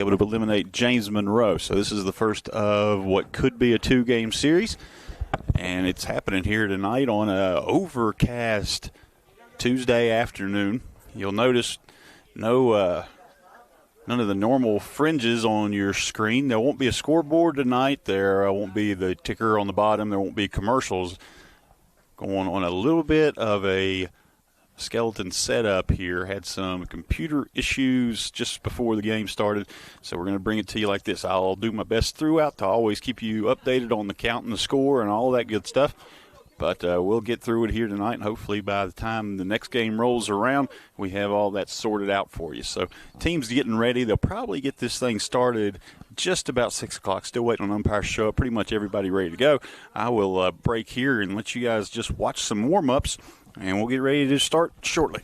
able to eliminate James Monroe. So this is the first of what could be a two-game series, and it's happening here tonight on a overcast Tuesday afternoon. You'll notice none of the normal fringes on your screen. There won't be a scoreboard tonight. There won't be the ticker on the bottom. There won't be commercials. Going on a little bit of a skeleton setup here. Had some computer issues just before the game started, so we're going to bring it to you like this. I'll do my best throughout to always keep you updated on the count and the score and all that good stuff, but we'll get through it here tonight, and hopefully by the time the next game rolls around, we have all that sorted out for you. So teams getting ready. They'll probably get this thing started just about 6 o'clock. Still waiting on umpires to show up. Pretty much everybody ready to go. I will break here and let you guys just watch some warm-ups, and we'll get ready to start shortly.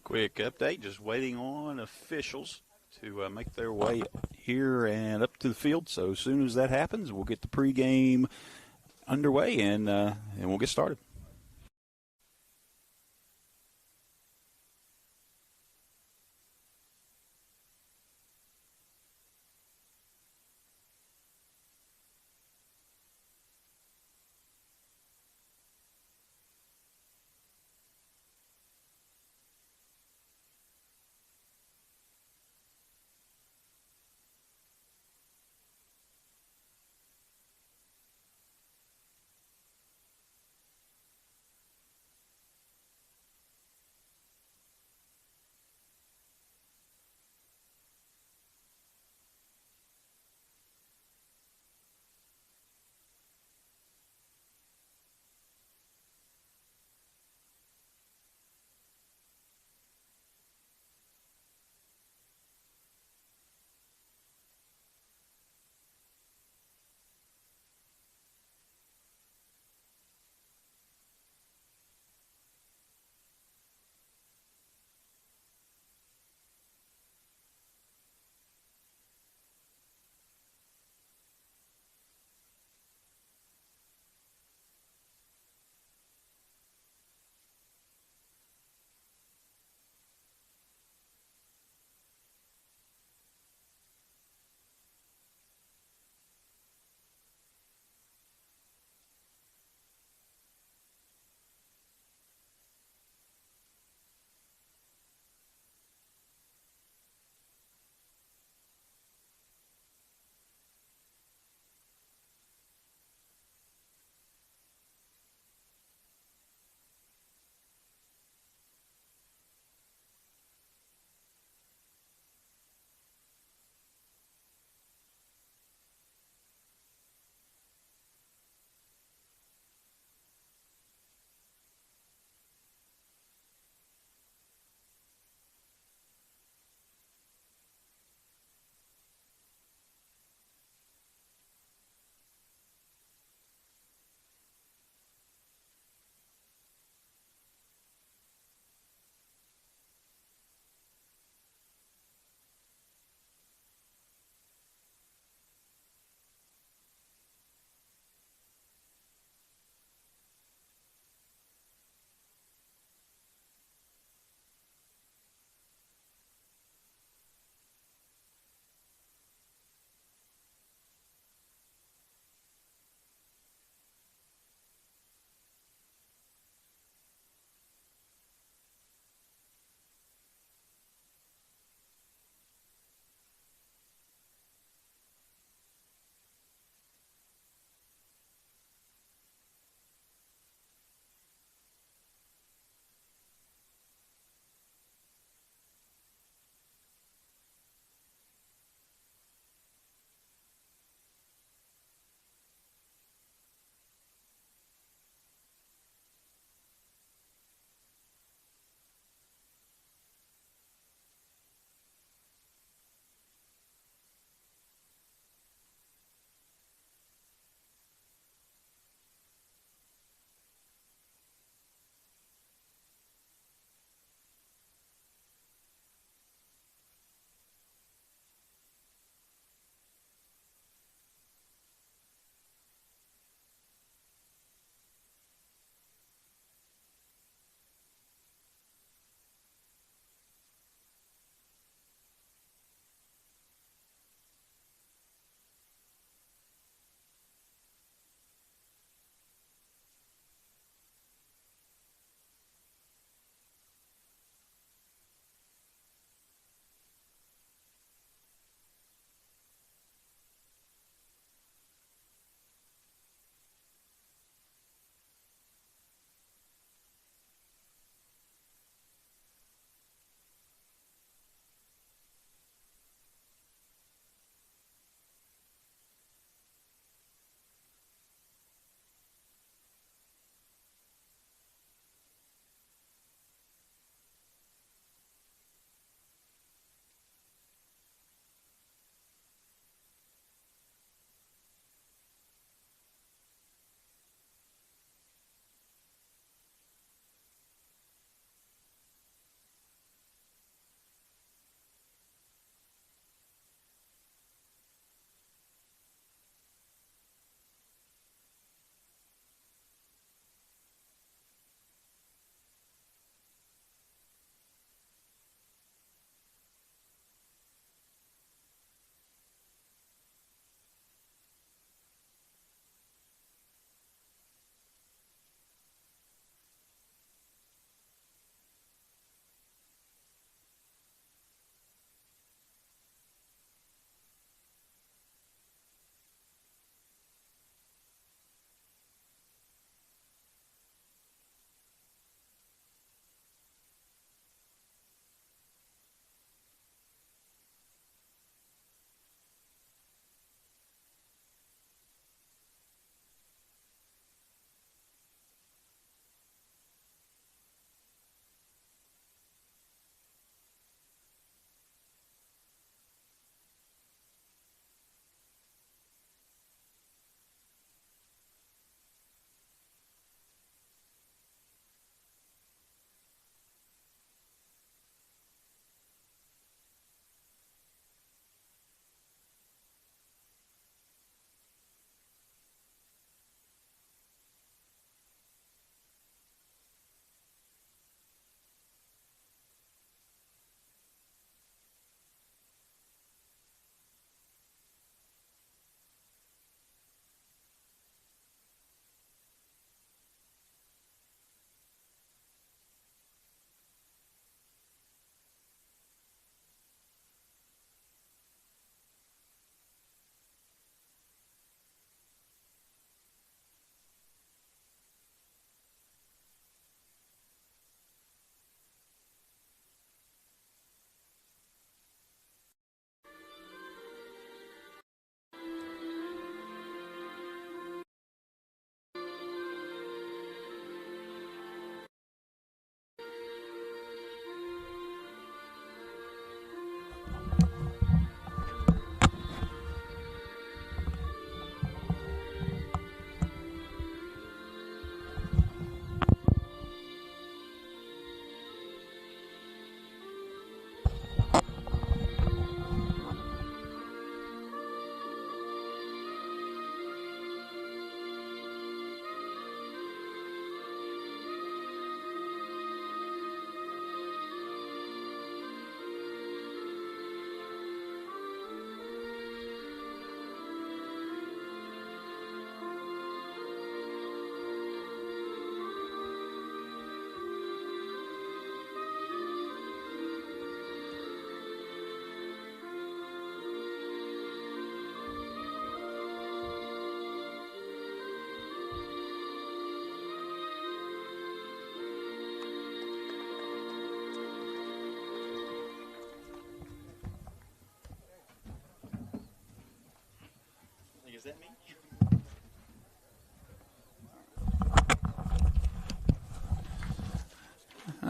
Quick update, just waiting on officials to make their way here and up to the field. So as soon as that happens, we'll get the pregame underway and we'll get started.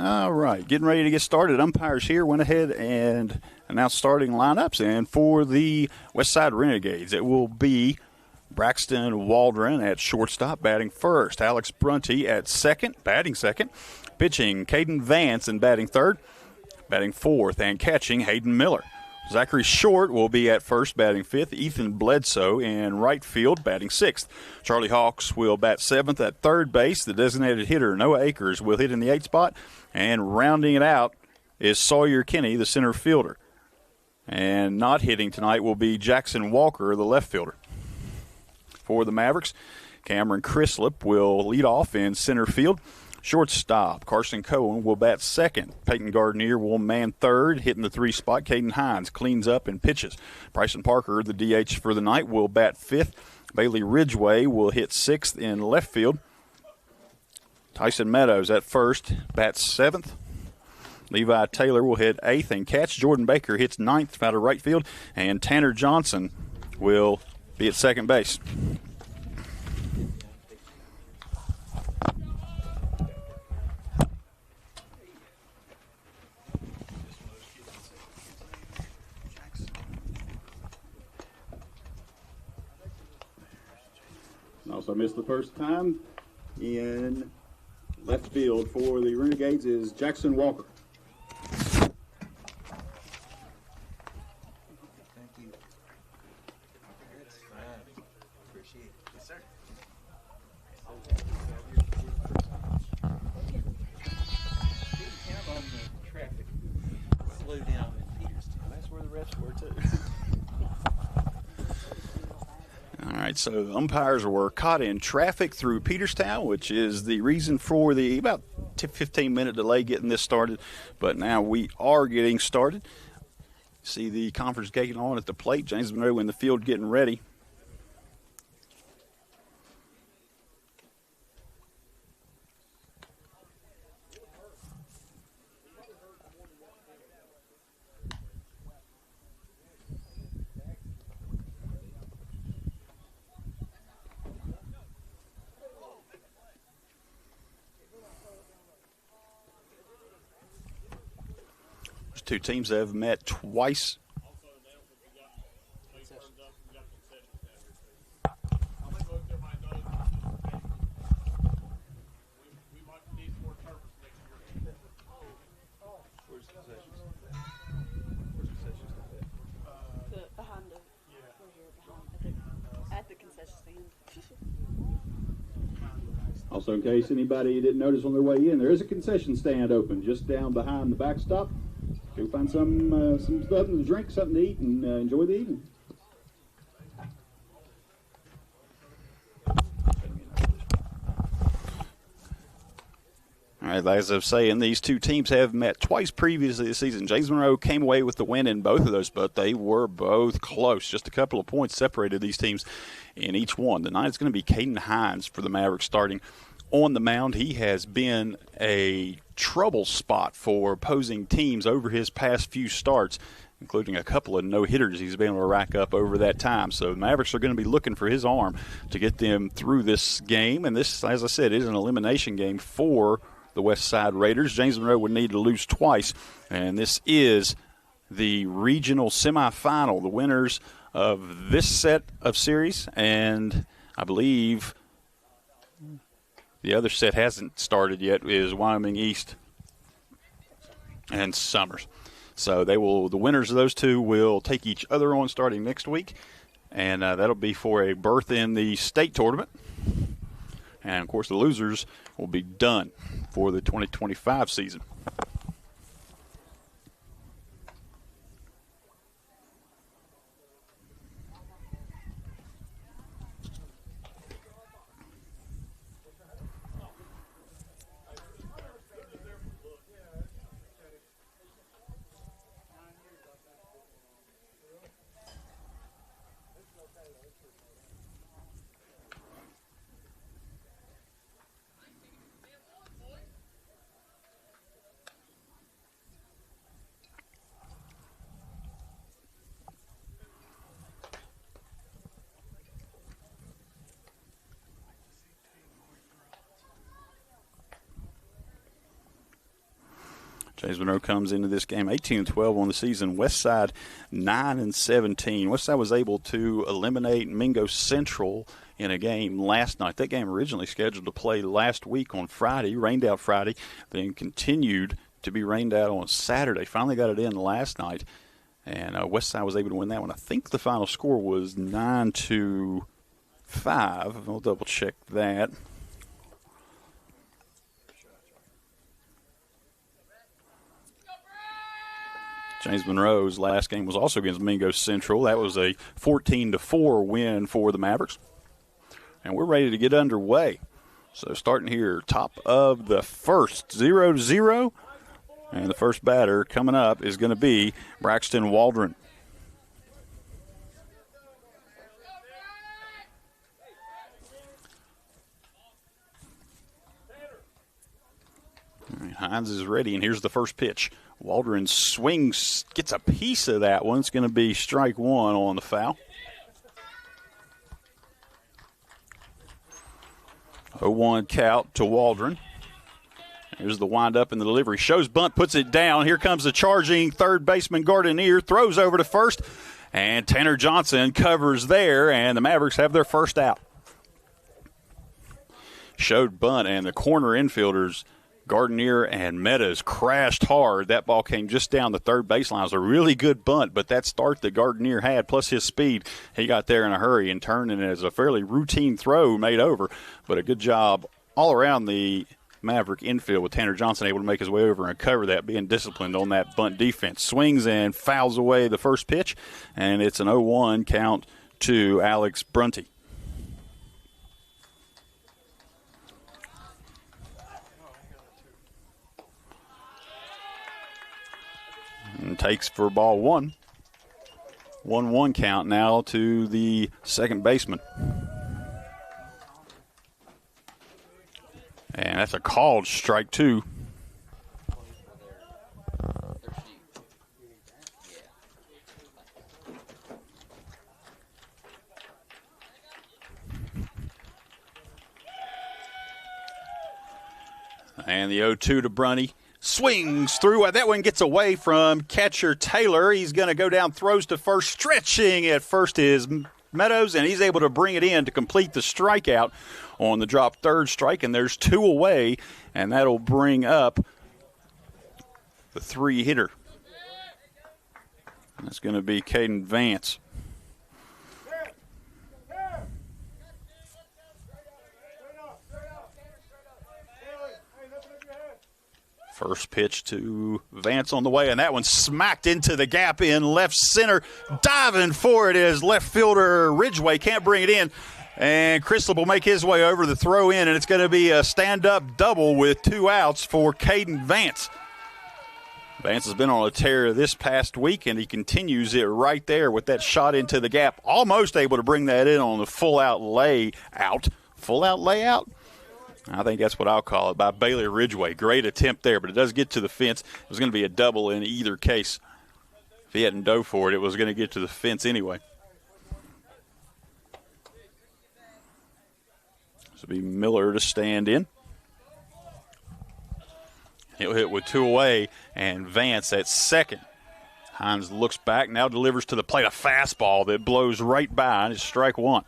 All right, getting ready to get started. Umpires here went ahead and announced starting lineups. And for the Westside Renegades, it will be Braxton Waldron at shortstop, batting first. Alex Brunty at second, batting second. Pitching, Caden Vance and batting third. Batting fourth and catching, Hayden Miller. Zachary Short will be at first, batting fifth. Ethan Bledsoe in right field, batting sixth. Charlie Hawks will bat seventh at third base. The designated hitter, Noah Akers, will hit in the 8th spot. And rounding it out is Sawyer Kinney, the center fielder. And not hitting tonight will be Jackson Walker, the left fielder. For the Mavericks, Cameron Crislip will lead off in center field. Shortstop, Carson Cohen will bat second. Peyton Gardner will man third, hitting the 3 spot. Caden Hines cleans up and pitches. Bryson Parker, the DH for the night, will bat fifth. Bailey Ridgway will hit sixth in left field. Tyson Meadows at first, bats seventh. Levi Taylor will hit eighth and catch. Jordan Baker hits ninth out of right field. And Tanner Johnson will be at second base. Also missed the first time in left field for the Renegades is Jackson Walker. Thank you. That's fine. Appreciate it. Yes, sir. Count on the traffic. Slow down in Peterstown. That's where the refs were too. All right, so the umpires were caught in traffic through Peterstown, which is the reason for the about 15-minute delay getting this started. But now we are getting started. See the conference getting on at the plate. James Monroe in the field getting ready. Two teams have met twice. At the concession stand. Also, in case anybody didn't notice on their way in, there is a concession stand open just down behind the backstop. Go find some stuff to drink, something to eat, and enjoy the evening. All right, as I was saying, these two teams have met twice previously this season. James Monroe came away with the win in both of those, but they were both close. Just a couple of points separated these teams in each one. Tonight it's going to be Caden Hines for the Mavericks starting on the mound. He has been a trouble spot for opposing teams over his past few starts, including a couple of no-hitters he's been able to rack up over that time. So the Mavericks are going to be looking for his arm to get them through this game. And this, as I said, is an elimination game for the Westside Raiders. James Monroe would need to lose twice, and this is the regional semifinal. The winners of this set of series, and I believe the other set hasn't started yet, is Wyoming East and Summers. So the winners of those two will take each other on starting next week, and that'll be for a berth in the state tournament. And, of course, the losers will be done for the 2025 season. James Monroe comes into this game 18-12 on the season. Westside 9-17. Westside was able to eliminate Mingo Central in a game last night. That game originally scheduled to play last week on Friday, rained out Friday, then continued to be rained out on Saturday. Finally got it in last night, and Westside was able to win that one. I think the final score was 9-5. I'll double check that. James Monroe's last game was also against Mingo Central. That was a 14-4 win for the Mavericks. And we're ready to get underway. So starting here, top of the first, 0-0. And the first batter coming up is going to be Braxton Waldron. All right, Hines is ready, and here's the first pitch. Waldron swings, gets a piece of that one. It's going to be strike one on the foul. 0-1 count to Waldron. Here's the windup and the delivery. Shows bunt, puts it down. Here comes the charging third baseman Gardenier. Throws over to first, and Tanner Johnson covers there, and the Mavericks have their first out. Showed bunt, and the corner infielders Gardenier and Meadows crashed hard. That ball came just down the third baseline. It was a really good bunt, but that start that Gardenier had, plus his speed, he got there in a hurry and turned it as a fairly routine throw made over. But a good job all around the Maverick infield with Tanner Johnson able to make his way over and cover that, being disciplined on that bunt defense. Swings and fouls away the first pitch, and it's an 0-1 count to Alex Brunty. And takes for ball one. 1-1 count now to the second baseman. And that's a called strike two. And the 0-2 to Brunty. Swings through. That one gets away from catcher Taylor. He's going to go down, throws to first. Stretching at first is Meadows, and he's able to bring it in to complete the strikeout on the drop third strike. And there's two away, and that'll bring up the three hitter. That's going to be Caden Vance. First pitch to Vance on the way, and that one smacked into the gap in left center. Diving for it is left fielder Ridgway. Can't bring it in. And Crystal will make his way over the throw in, and it's going to be a stand-up double with 2 outs for Caden Vance. Vance has been on a tear this past week, and he continues it right there with that shot into the gap. Almost able to bring that in on the full-out layout. Full-out layout? I think that's what I'll call it, by Bailey Ridgway. Great attempt there, but it does get to the fence. It was going to be a double in either case. If he hadn't dove for it, it was going to get to the fence anyway. This will be Miller to stand in. He'll hit with 2 away, and Vance at second. Hines looks back, now delivers to the plate a fastball that blows right by, and it's strike one.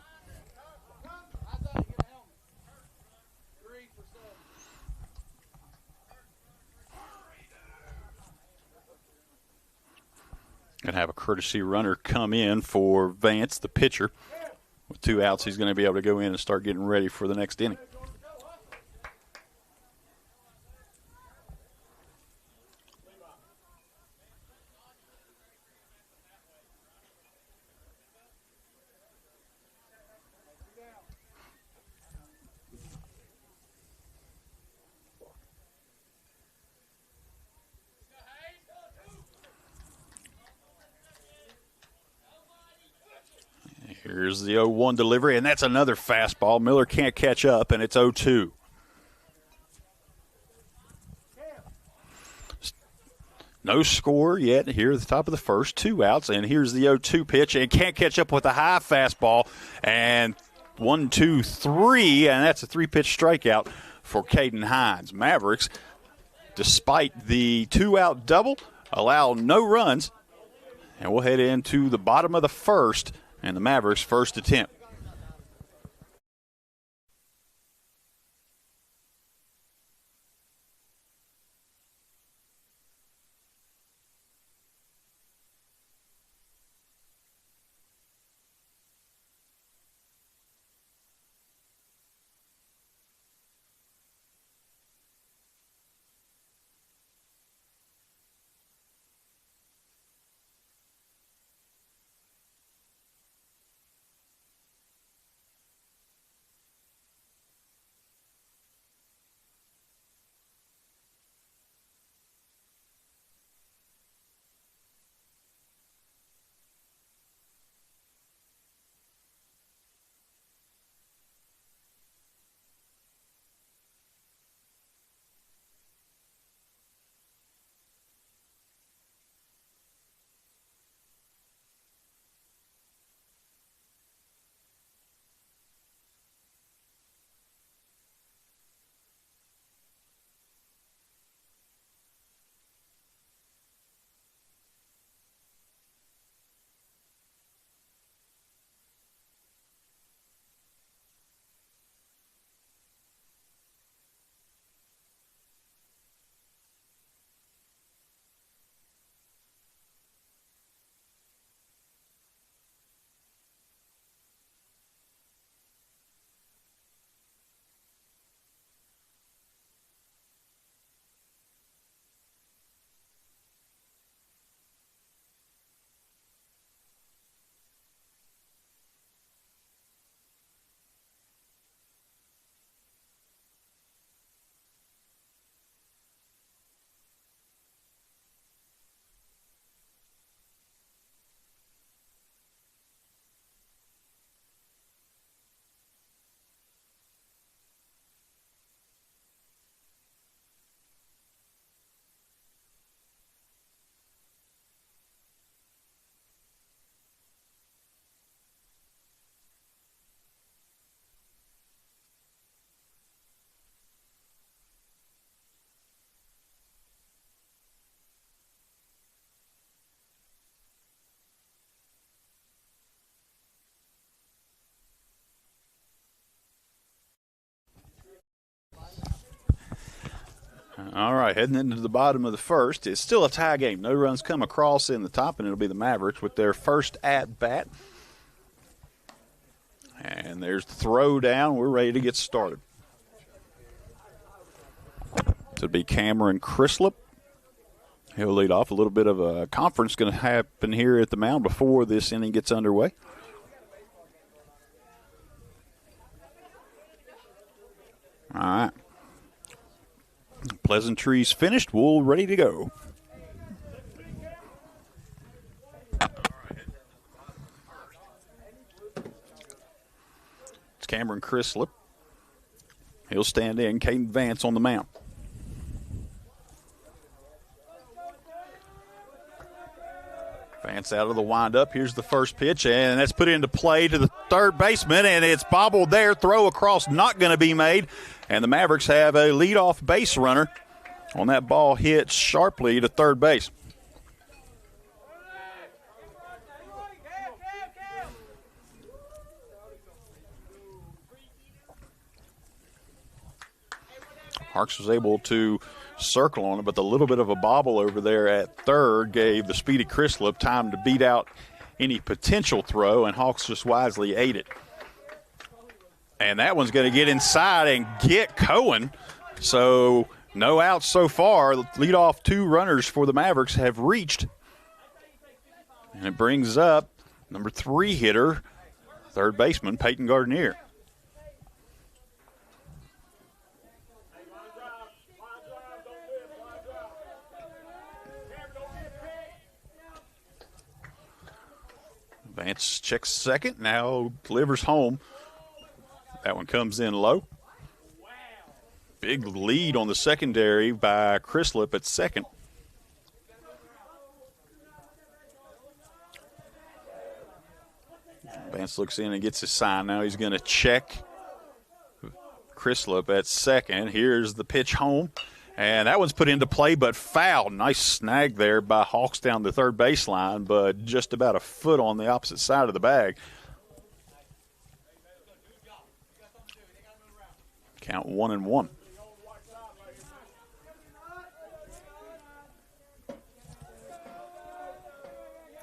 Going to have a courtesy runner come in for Vance, the pitcher. With 2 outs, he's going to be able to go in and start getting ready for the next inning. Here's the 0-1 delivery, and that's another fastball. Miller can't catch up, and it's 0-2. No score yet here at the top of the first. 2 outs, and here's the 0-2 pitch, and can't catch up with a high fastball. And 1, 2, 3, and that's a 3-pitch strikeout for Caden Hines. Mavericks despite the 2-out double, allow no runs. And we'll head into the bottom of the first and the Mavericks' first attempt. All right, heading into the bottom of the first. It's still a tie game. No runs come across in the top, and it'll be the Mavericks with their first at-bat. And there's the throw down. We're ready to get started. It'll be Cameron Crislip. He'll lead off. A little bit of a conference going to happen here at the mound before this inning gets underway. All right. Pleasantries finished. We're ready to go. It's Cameron Crislip. He'll stand in. Caden Vance on the mound. Vance out of the windup. Here's the first pitch, and that's put into play to the third baseman, and it's bobbled there. Throw across not going to be made, and the Mavericks have a leadoff base runner on that ball hit sharply to third base. Harks was able to circle on it, but the little bit of a bobble over there at third gave the speedy Crislip time to beat out any potential throw, and Hawks just wisely ate it. And that one's going to get inside and get Cohen. So no outs so far. The leadoff two runners for the Mavericks have reached. And it brings up number 3 hitter, third baseman Peyton Gardner. Vance checks second, now delivers home. That one comes in low. Big lead on the secondary by Crislip at second. Vance looks in and gets his sign. Now he's going to check Crislip at second. Here's the pitch home, And that one's put into play, but foul. Nice snag there by Hawks down the third baseline, but just about a foot on the opposite side of the bag. Count 1-1.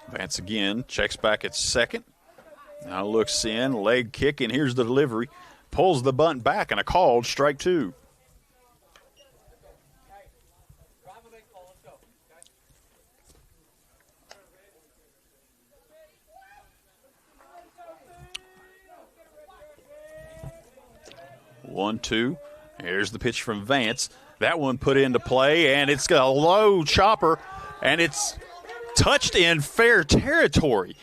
Vance again, checks back at second. Now looks in, leg kick, and here's the delivery. Pulls the bunt back, and a called strike two. One, two. Here's the pitch from Vance. That one put into play, and it's got a low chopper, and it's touched in fair territory.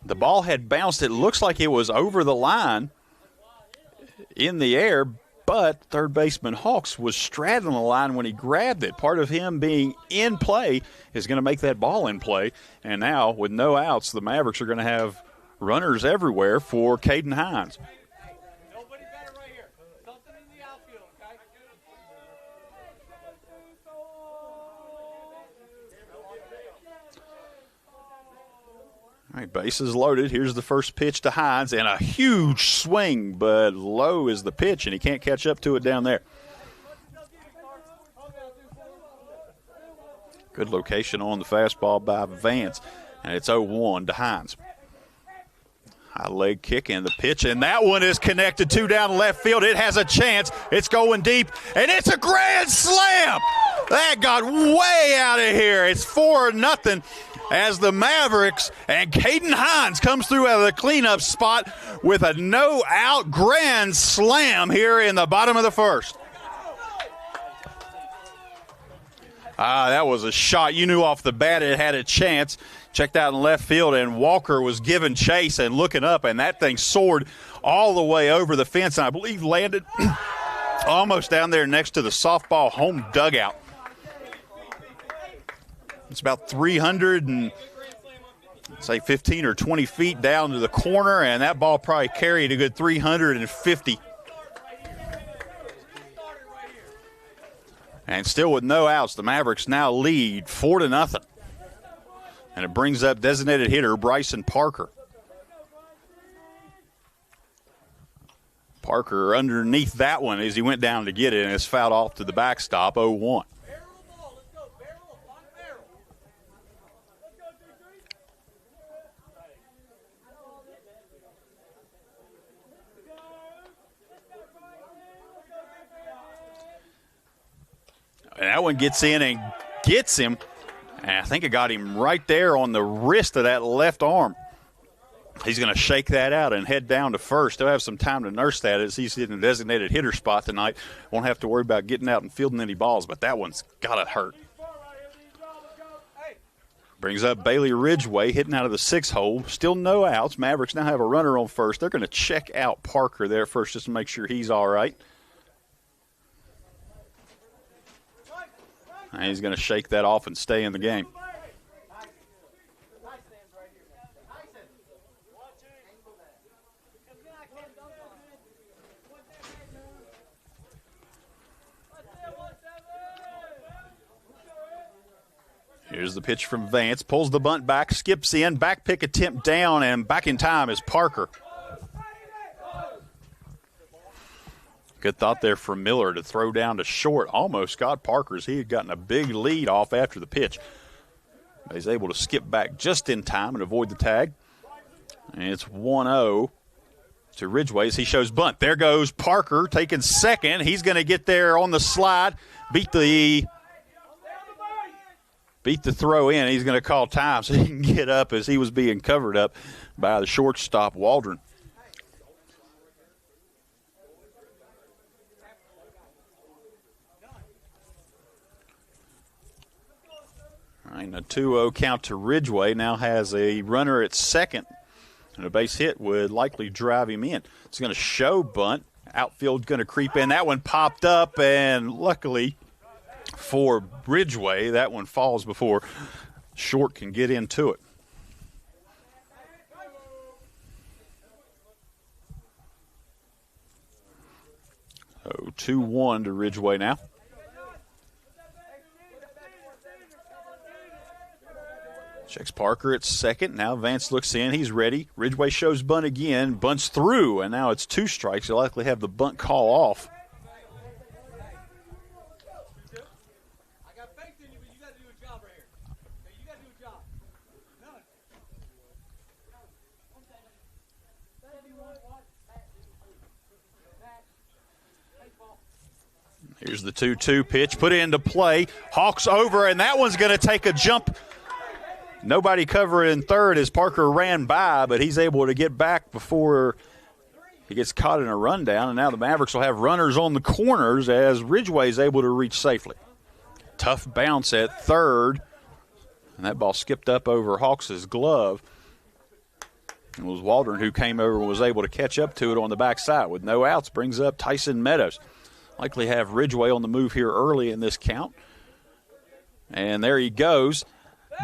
The ball had bounced. It looks like it was over the line in the air, but third baseman Hawks was straddling the line when he grabbed it. Part of him being in play is going to make that ball in play. And now, with no outs, the Mavericks are going to have runners everywhere for Caden Hines. All right, bases loaded. Here's the first pitch to Hines, and a huge swing, but low is the pitch, and he can't catch up to it down there. Good location on the fastball by Vance, and it's 0-1 to Hines. High leg kick and the pitch, and that one is connected to down left field. It has a chance. It's going deep, and it's a grand slam. That got way out of here. It's 4-0 as the Mavericks and Caden Hines comes through out of the cleanup spot with a no-out grand slam here in the bottom of the first. That was a shot. You knew off the bat it had a chance. Checked out in left field, and Walker was giving chase and looking up, and that thing soared all the way over the fence, and I believe landed almost down there next to the softball home dugout. It's about 15 or 20 feet down to the corner, and that ball probably carried a good 350. And still with no outs, the Mavericks now lead 4-0. And it brings up designated hitter Bryson Parker. Parker underneath that one as he went down to get it, and it's fouled off to the backstop, 0-1. And that one gets in and gets him. And I think it got him right there on the wrist of that left arm. He's going to shake that out and head down to first. He'll have some time to nurse that as he's in a designated hitter spot tonight. Won't have to worry about getting out and fielding any balls, but that one's got to hurt. Brings up Bailey Ridgway hitting out of the 6 hole. Still no outs. Mavericks now have a runner on first. They're going to check out Parker there first just to make sure he's all right. And he's going to shake that off and stay in the game. Here's the pitch from Vance. Pulls the bunt back, skips in, back pick attempt down, and back in time is Parker. Good thought there from Miller to throw down to short. Almost got Parker's. He had gotten a big lead off after the pitch. But he's able to skip back just in time and avoid the tag. And it's 1-0 to Ridgway as he shows bunt. There goes Parker taking second. He's going to get there on the slide, beat the throw in. He's going to call time so he can get up as he was being covered up by the shortstop, Waldron. All right, a 2-0 count to Ridgway. Now has a runner at second, and a base hit would likely drive him in. It's going to show bunt. Outfield going to creep in. That one popped up, and luckily for Ridgway, that one falls before short can get into it. So 2-1 to Ridgway now. Checks Parker at second. Now Vance looks in. He's ready. Ridgway shows bunt again. Bunts through, and now it's 2 strikes. He'll likely have the bunt call off. Here's the 2-2 pitch. Put into play. Hawks over, and that one's going to take a jump. Nobody covering third as Parker ran by, but he's able to get back before he gets caught in a rundown. And now the Mavericks will have runners on the corners as Ridgway is able to reach safely. Tough bounce at third, and that ball skipped up over Hawks' glove. It was Waldron who came over and was able to catch up to it on the backside. With no outs, brings up Tyson Meadows. Likely have Ridgway on the move here early in this count. And there he goes.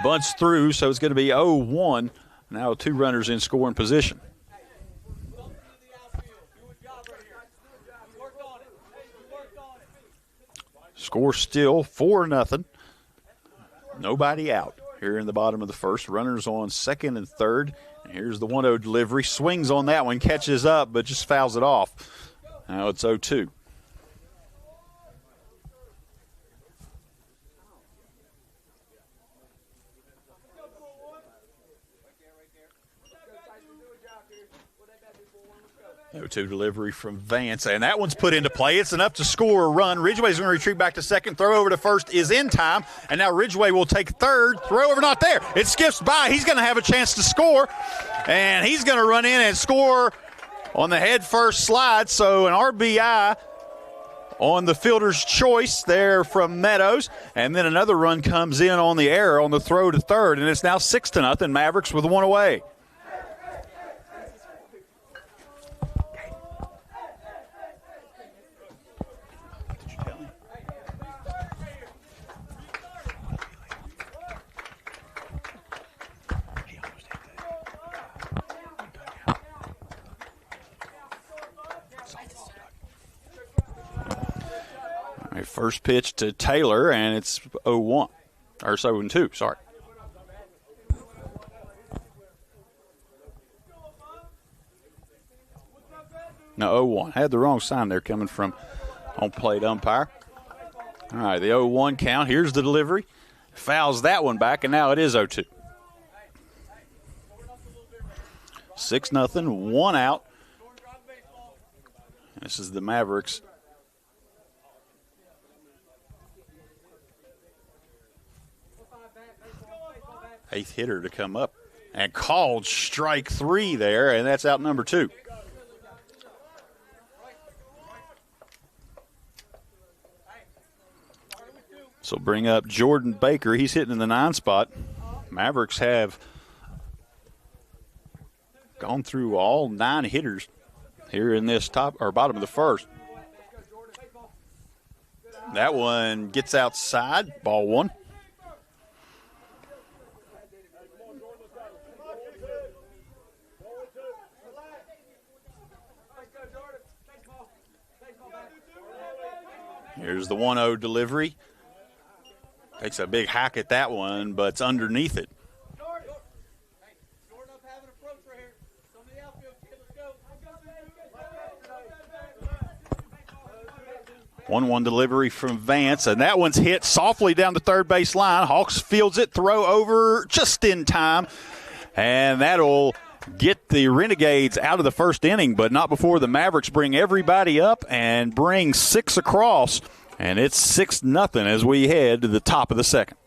Bunts through, so it's going to be 0-1. Now 2 runners in scoring position. Score still 4-0. Nobody out here in the bottom of the first. Runners on second and third. And here's the 1-0 delivery. Swings on that one, catches up, but just fouls it off. Now it's 0-2. No-2 delivery from Vance, and that one's put into play. It's enough to score a run. Ridgway's going to retreat back to second. Throw over to first is in time, and now Ridgway will take third. Throw over, not there. It skips by. He's going to have a chance to score, and he's going to run in and score on the head first slide. So an RBI on the fielder's choice there from Meadows, and then another run comes in on the error on the throw to third, and it's now 6-0. Mavericks with 1 away. First pitch to Taylor, and it's 0-1. Or 0-2, sorry. No, 0-1. Had the wrong sign there coming from on-plate umpire. All right, the 0-1 count. Here's the delivery. Fouls that one back, and now it is 0-2. 6-0, 1 out. This is the Mavericks. Eighth hitter to come up, and called strike 3 there, and that's out number 2. So bring up Jordan Baker. He's hitting in the 9 spot. Mavericks have gone through all 9 hitters here in this top or bottom of the first. That one gets outside, ball 1. Here's the 1-0 delivery. Takes a big hack at that one, but it's underneath it. 1-1 delivery from Vance, and that one's hit softly down the third base line. Hawks fields it, throw over just in time, and that'll get the Renegades out of the first inning, but not before the Mavericks bring everybody up and bring 6 across, and it's 6-0 as we head to the top of the second.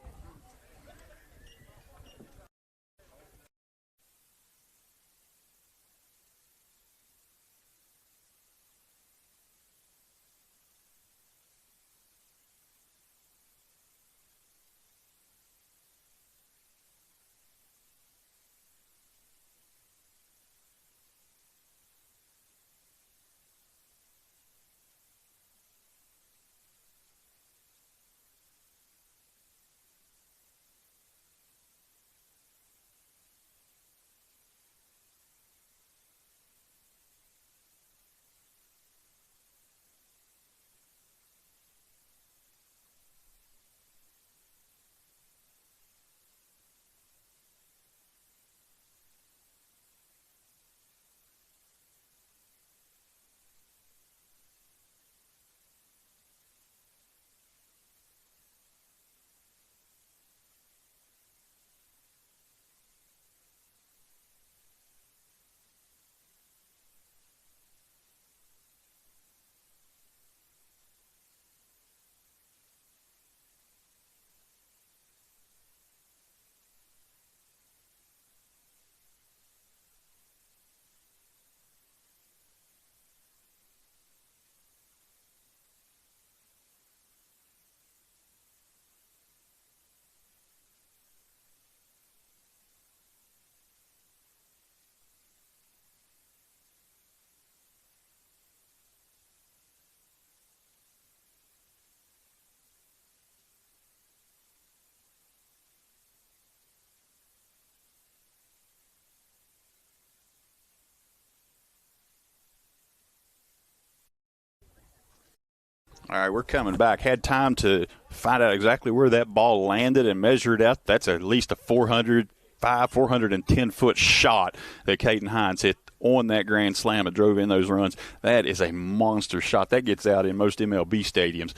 All right, we're coming back. Had time to find out exactly where that ball landed and measure it out. That's at least a 410-foot shot that Caden Hines hit on that grand slam and drove in those runs. That is a monster shot. That gets out in most MLB stadiums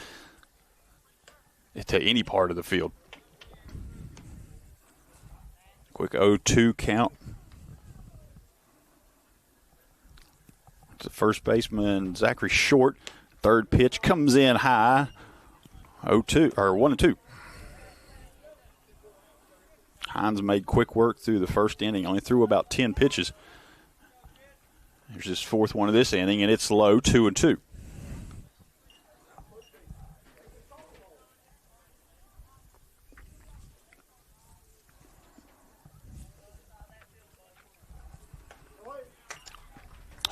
to any part of the field. Quick 0-2 count. The first baseman, Zachary Short. Third pitch comes in high. 0-2 or 1-2. Hines made quick work through the first inning. Only threw about 10 pitches. There's his fourth one of this inning, and it's low, 2-2.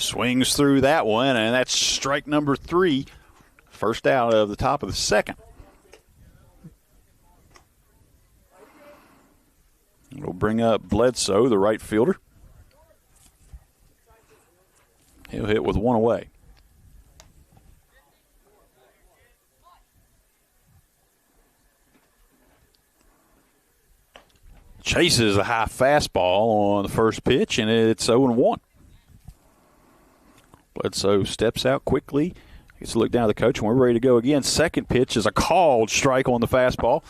Swings through that one, and that's strike number 3. First out of the top of the second. It'll bring up Bledsoe, the right fielder. He'll hit with one away. Chases a high fastball on the first pitch, and it's 0-1. Bledsoe steps out quickly. Gets a look down at the coach, and we're ready to go again. Second pitch is a called strike on the fastball.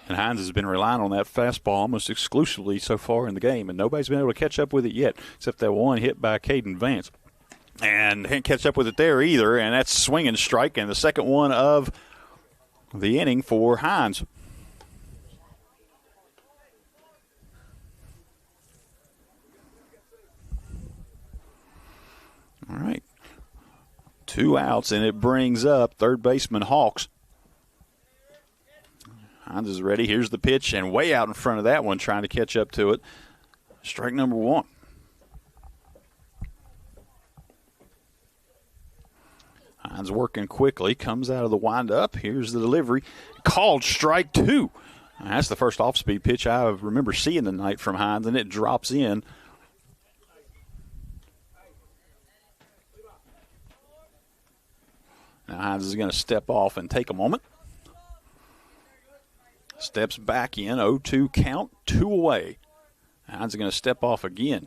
And Hines has been relying on that fastball almost exclusively so far in the game, and nobody's been able to catch up with it yet, except that one hit by Caden Vance. And can't catch up with it there either, and that's swinging strike, and the second one of the inning for Hines. All right. 2 outs, and it brings up third baseman Hawks. Hines is ready. Here's the pitch, and way out in front of that one, trying to catch up to it. Strike number 1. Hines working quickly, comes out of the windup. Here's the delivery. Called strike 2. That's the first off-speed pitch I remember seeing tonight from Hines, and it drops in. Now Hines is going to step off and take a moment. Steps back in, 0-2 count, 2 away. Hines is going to step off again.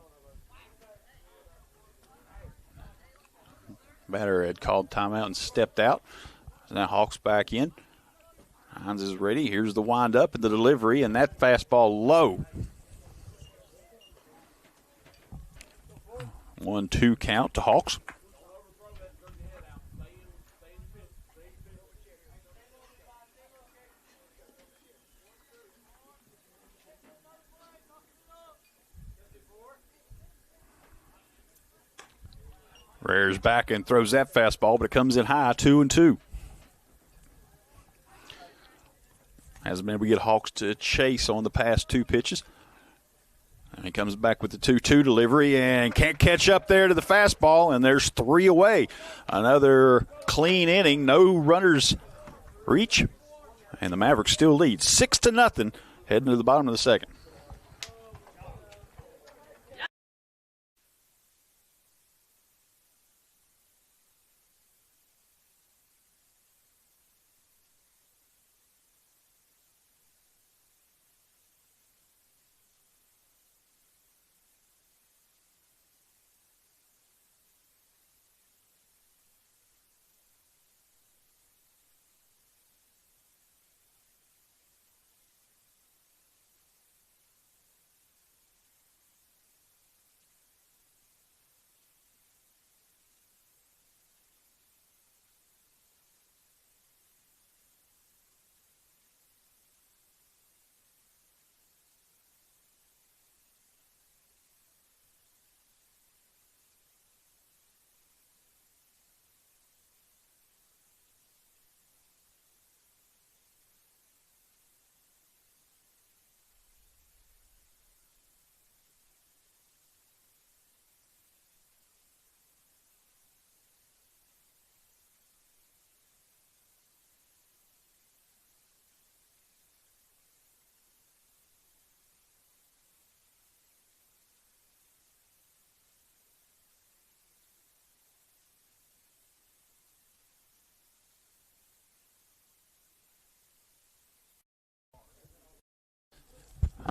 Batter had called timeout and stepped out. Now Hawks back in. Hines is ready. Here's the windup and the delivery, and that fastball low. 1-2 count to Hawks. Rears back and throws that fastball, but it comes in high, 2-2. Hasn't been able to get Hawks to chase on the past 2 pitches. And he comes back with the 2-2 delivery and can't catch up there to the fastball, and there's 3 away. Another clean inning, no runners reach, and the Mavericks still lead 6-0 heading to the bottom of the second.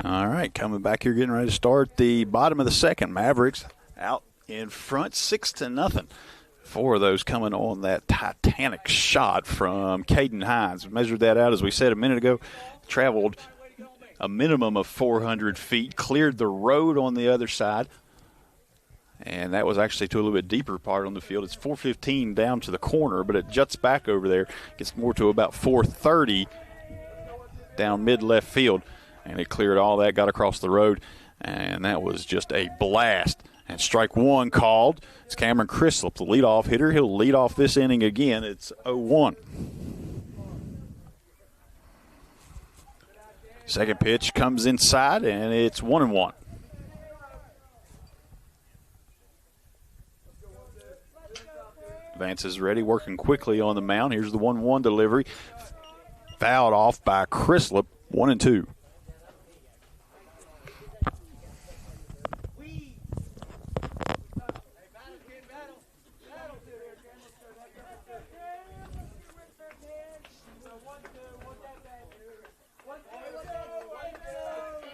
All right, coming back here, getting ready to start the bottom of the second. Mavericks out in front, 6-0. 4 of those coming on that Titanic shot from Caden Hines. Measured that out, as we said a minute ago. Traveled a minimum of 400 feet, cleared the road on the other side. And that was actually to a little bit deeper part on the field. It's 415 down to the corner, but it juts back over there. Gets more to about 430 down mid-left field. And it cleared all that, got across the road, and that was just a blast. And strike one called. It's Cameron Crislip, the leadoff hitter. He'll lead off this inning again. It's 0-1. Second pitch comes inside, and it's 1-1. Vance is ready, working quickly on the mound. Here's the 1-1 delivery. Fouled off by Crislip, 1-2.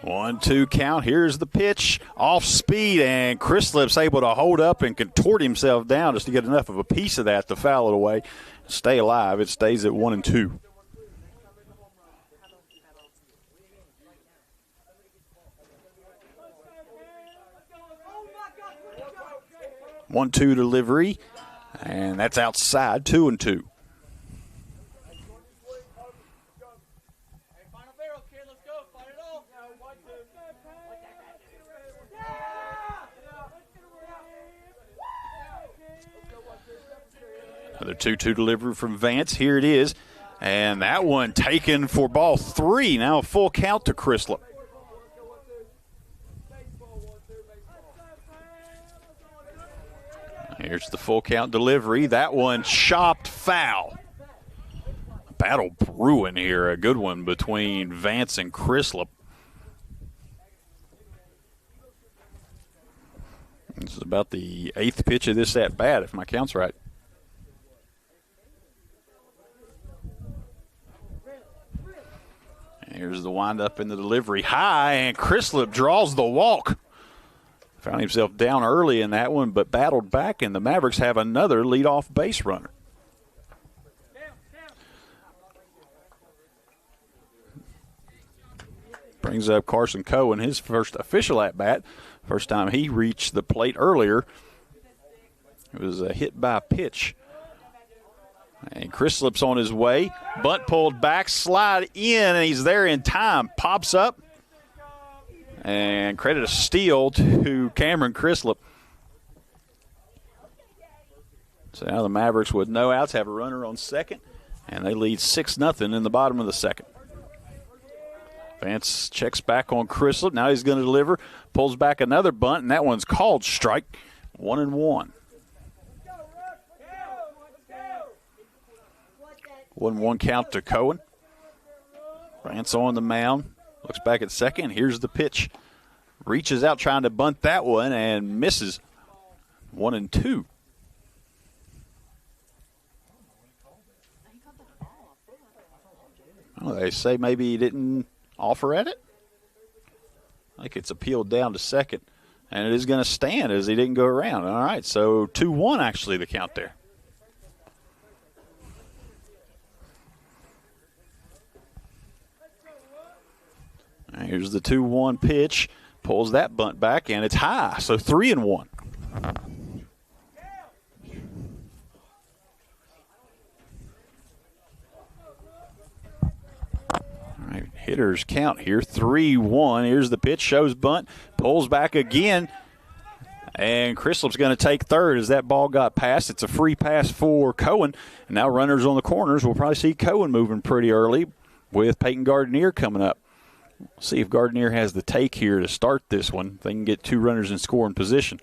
One-two count. Here's the pitch. Off speed, and Crislip's able to hold up and contort himself down just to get enough of a piece of that to foul it away. Stay alive. It stays at 1-2. One-two delivery, and that's outside. 2-2. Another 2-2 delivery from Vance. Here it is. And that one taken for ball 3. Now a full count to Crislip. Here's the full count delivery. That one chopped foul. Battle brewing here. A good one between Vance and Crislip. This is about the 8th pitch of this at bat, if my count's right. Here's the windup in the delivery. High, and Crislip draws the walk. Found himself down early in that one, but battled back, and the Mavericks have another leadoff base runner. Brings up Carson Cohen, his first official at-bat. First time he reached the plate earlier. It was a hit by pitch. And Crislip's on his way. Bunt pulled back, slide in, and he's there in time. Pops up. And credit a steal to Cameron Crislip. So now the Mavericks with no outs have a runner on second, and they lead 6-0 in the bottom of the second. Vance checks back on Crislip. Now he's going to deliver. Pulls back another bunt, and that one's called strike. 1-1. 1-1 count to Cohen. Vance on the mound. Looks back at second. Here's the pitch. Reaches out trying to bunt that one and misses. 1-2. Well, they say maybe he didn't offer at it. I think it's appealed down to second. And it is going to stand as he didn't go around. All right, so 2-1 actually the count there. Here's the 2-1 pitch. Pulls that bunt back, and it's high. So 3-1. All right, hitters count here. 3-1. Here's the pitch. Shows bunt. Pulls back again. And Crislip's going to take third as that ball got passed. It's a free pass for Cohen. And now runners on the corners. We'll probably see Cohen moving pretty early with Peyton Gardenier coming up. See if Gardenier has the take here to start this one. They can get 2 runners in scoring position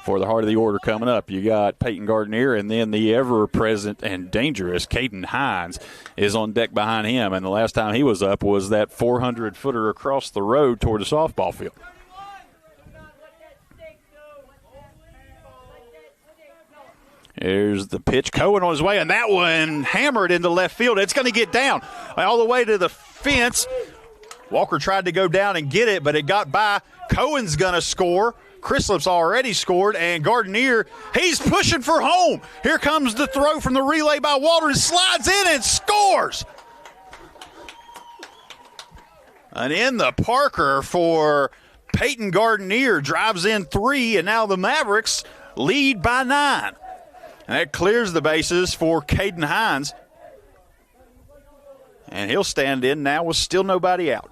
for the heart of the order coming up. You got Peyton Gardenier, and then the ever-present and dangerous Caden Hines is on deck behind him. And the last time he was up was that 400-footer across the road toward the softball field. Here's the pitch. Cohen on his way, and that one hammered into left field. It's going to get down all the way to the fence. Walker tried to go down and get it, but it got by. Cohen's going to score. Chrislip's already scored, and Gardenier, he's pushing for home. Here comes the throw from the relay by Walter, slides in and scores. And in the Parker for Peyton Gardenier, drives in 3, and now the Mavericks lead by 9. And that clears the bases for Caden Hines. And he'll stand in now with still nobody out.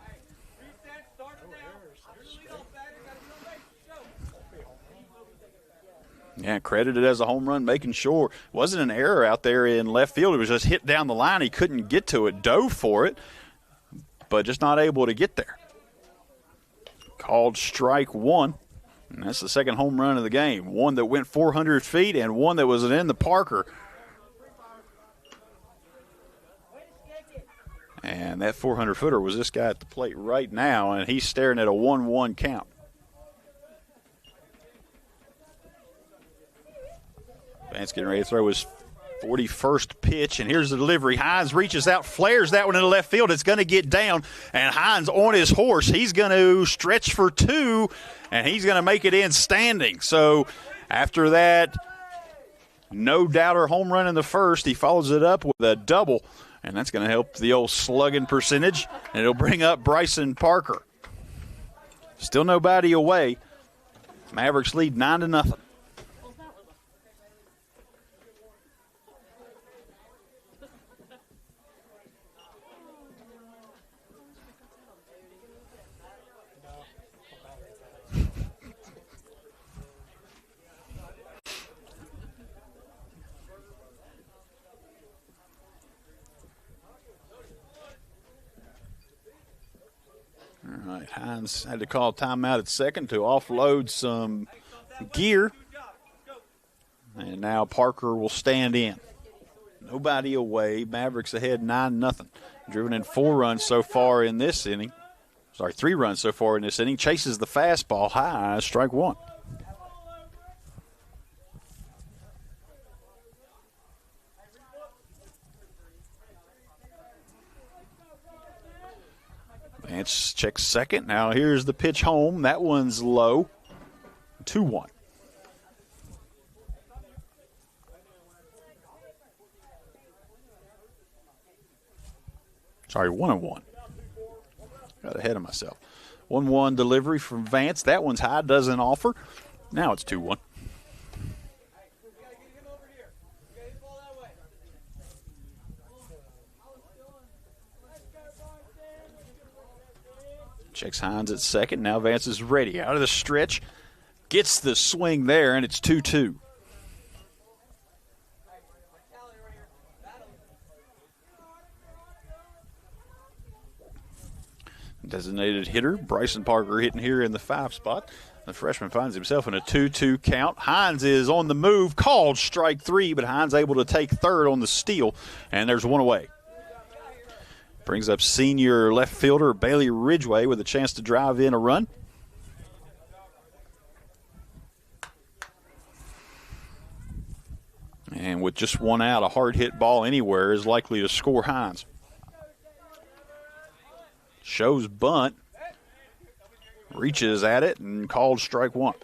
Yeah, credited as a home run, making sure. Wasn't an error out there in left field. It was just hit down the line. He couldn't get to it, dove for it, but just not able to get there. Called strike 1, and that's the second home run of the game. One that went 400 feet and one that was in the Parker. And that 400-footer was this guy at the plate right now, and he's staring at a 1-1 count. Vance getting ready to throw his 41st pitch, and here's the delivery. Hines reaches out, flares that one into left field. It's going to get down, and Hines on his horse. He's going to stretch for 2, and he's going to make it in standing. So after that no-doubter home run in the first, he follows it up with a double, and that's going to help the old slugging percentage, and it'll bring up Bryson Parker. Still nobody away. Mavericks lead 9-0. All right, Hines had to call timeout at second to offload some gear. And now Parker will stand in. Nobody away. Mavericks ahead 9-0. Driven in 4 runs so far in this inning. 3 runs so far in this inning. Chases the fastball high, strike 1. Vance checks second. Now here's the pitch home. That one's low. 2-1. Sorry, 1-1. Got ahead of myself. 1-1 delivery from Vance. That one's high, doesn't offer. Now it's 2-1. Checks Hines at second. Now Vance is ready. Out of the stretch. Gets the swing there, and it's 2-2. Designated hitter, Bryson Parker hitting here in the 5 spot. The freshman finds himself in a 2-2 count. Hines is on the move, called strike 3, but Hines able to take third on the steal, and there's one away. Brings up senior left fielder Bailey Ridgway with a chance to drive in a run. And with just one out, a hard hit ball anywhere is likely to score Hines. Shows bunt. Reaches at it and called strike 1.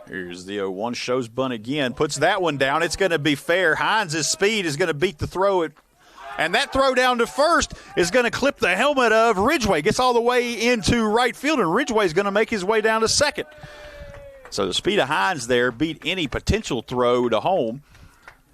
Here's the 0-1. Shows bunt again. Puts that one down. It's going to be fair. Hines' speed is going to beat the throw. And that throw down to first is going to clip the helmet of Ridgway. Gets all the way into right field, and Ridgway is going to make his way down to second. So the speed of Hines there beat any potential throw to home.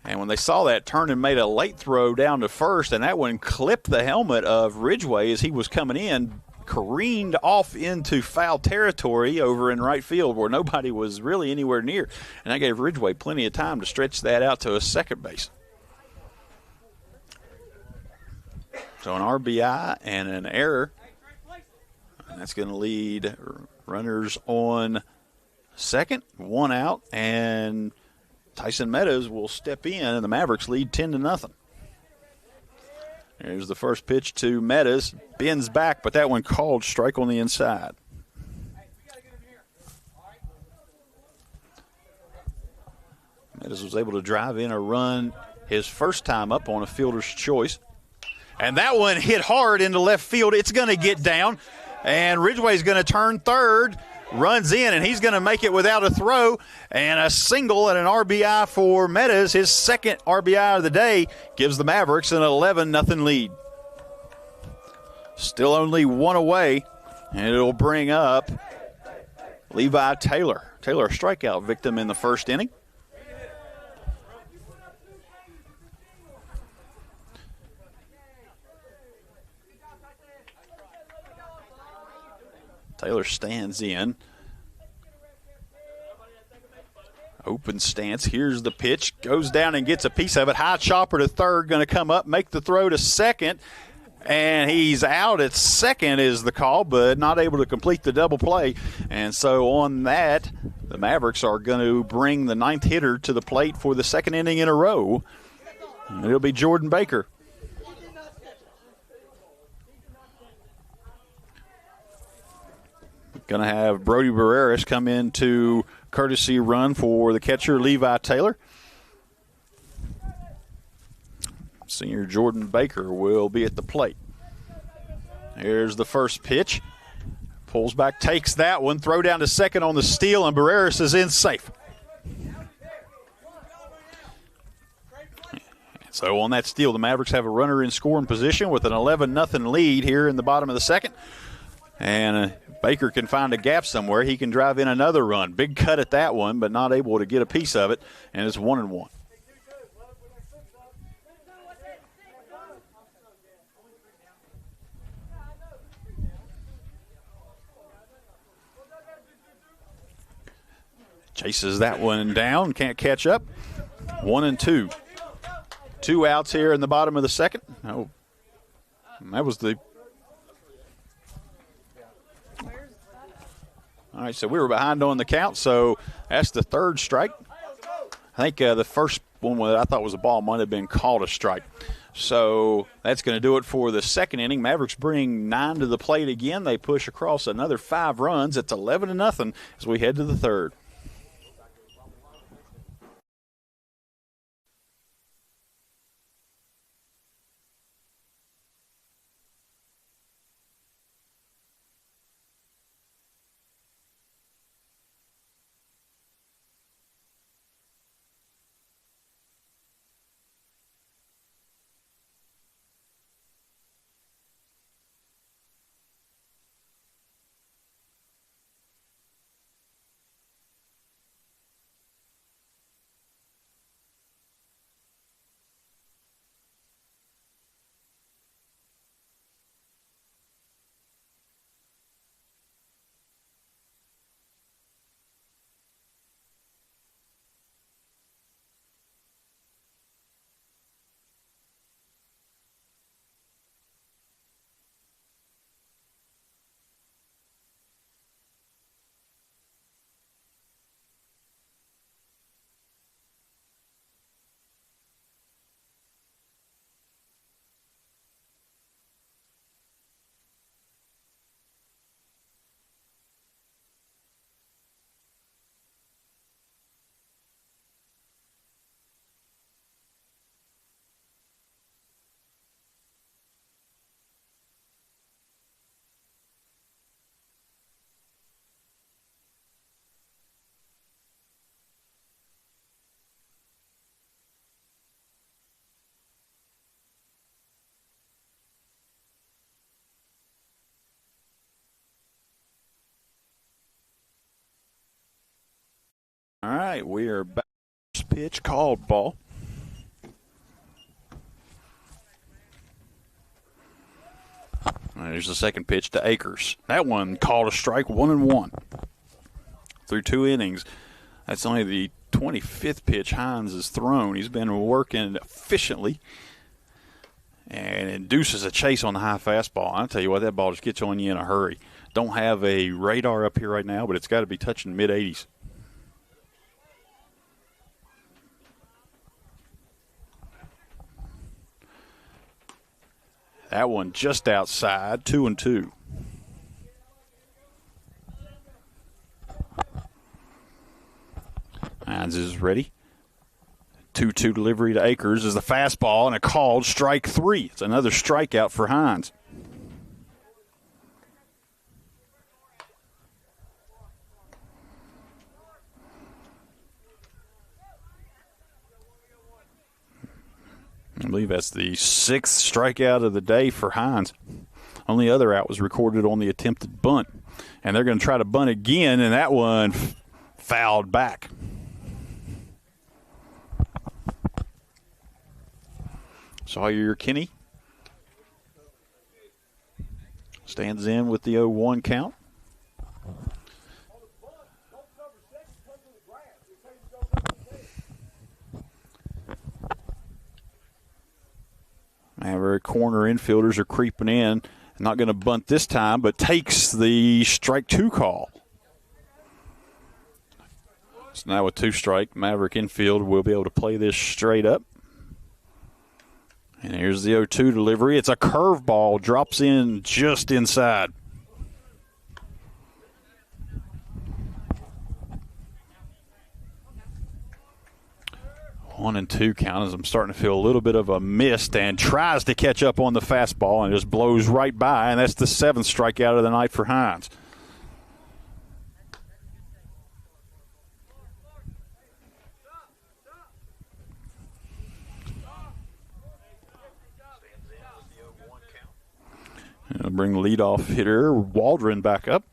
And when they saw that, turned and made a late throw down to first, and that one clipped the helmet of Ridgway as he was coming in, careened off into foul territory over in right field where nobody was really anywhere near. And that gave Ridgway plenty of time to stretch that out to a second base. So an RBI and an error. And that's going to lead runners on second, 1 out, and Tyson Meadows will step in, and the Mavericks lead 10-0. Here's the first pitch to Meadows. Bends back, but that one called strike on the inside. Meadows was able to drive in a run his first time up on a fielder's choice. And that one hit hard into left field. It's going to get down, and Ridgway's going to turn third, runs in, and he's going to make it without a throw. And a single and an RBI for Meadows, his second RBI of the day, gives the Mavericks an 11-0 lead. Still only one away, and it'll bring up Levi Taylor. Taylor, a strikeout victim in the first inning. Taylor stands in. Open stance. Here's the pitch. Goes down and gets a piece of it. High chopper to third. Going to come up, make the throw to second. And he's out at second is the call, but not able to complete the double play. And so on that, the Mavericks are going to bring the ninth hitter to the plate for the second inning in a row. And it'll be Jordan Baker. Going to have Brody Barreras come in to courtesy run for the catcher, Levi Taylor. Senior Jordan Baker will be at the plate. Here's the first pitch. Pulls back, takes that one. Throw down to second on the steal, and Barreras is in safe. So on that steal, the Mavericks have a runner in scoring position with an 11-0 lead here in the bottom of the second. And Baker can find a gap somewhere. He can drive in another run. Big cut at that one, but not able to get a piece of it, and it's 1-1. Chases that one down, can't catch up. 1-2. 2 outs here in the bottom of the second. Oh, that was the... All right, so we were behind on the count, so that's the third strike. I think the first one that I thought was a ball might have been called a strike. So that's going to do it for the second inning. Mavericks bring 9 to the plate again. They push across another 5 runs. It's 11-0 as we head to the third. All right, we are back. Pitch called ball. There's the second pitch to Akers. That one called a strike, 1-1. Through 2 innings. That's only the 25th pitch Hines has thrown. He's been working efficiently and induces a chase on the high fastball. I'll tell you what, that ball just gets on you in a hurry. Don't have a radar up here right now, but it's got to be touching mid-80s. That one just outside, 2-2. Hines is ready. 2-2 delivery to Akers is the fastball and a called strike 3. It's another strikeout for Hines. I believe that's the 6th strikeout of the day for Hines. Only other out was recorded on the attempted bunt. And they're going to try to bunt again, and that one fouled back. Sawyer Kinney stands in with the 0-1 count. Maverick corner infielders are creeping in. Not going to bunt this time, but takes the strike 2 call. So now with 2 strike, Maverick infield will be able to play this straight up. And here's the 0-2 delivery. It's a curveball, drops in just inside. One and 2 count as I'm starting to feel a little bit of a mist, and tries to catch up on the fastball and just blows right by, and that's the 7th strikeout of the night for Hines. And I'll bring the leadoff hitter Waldron back up,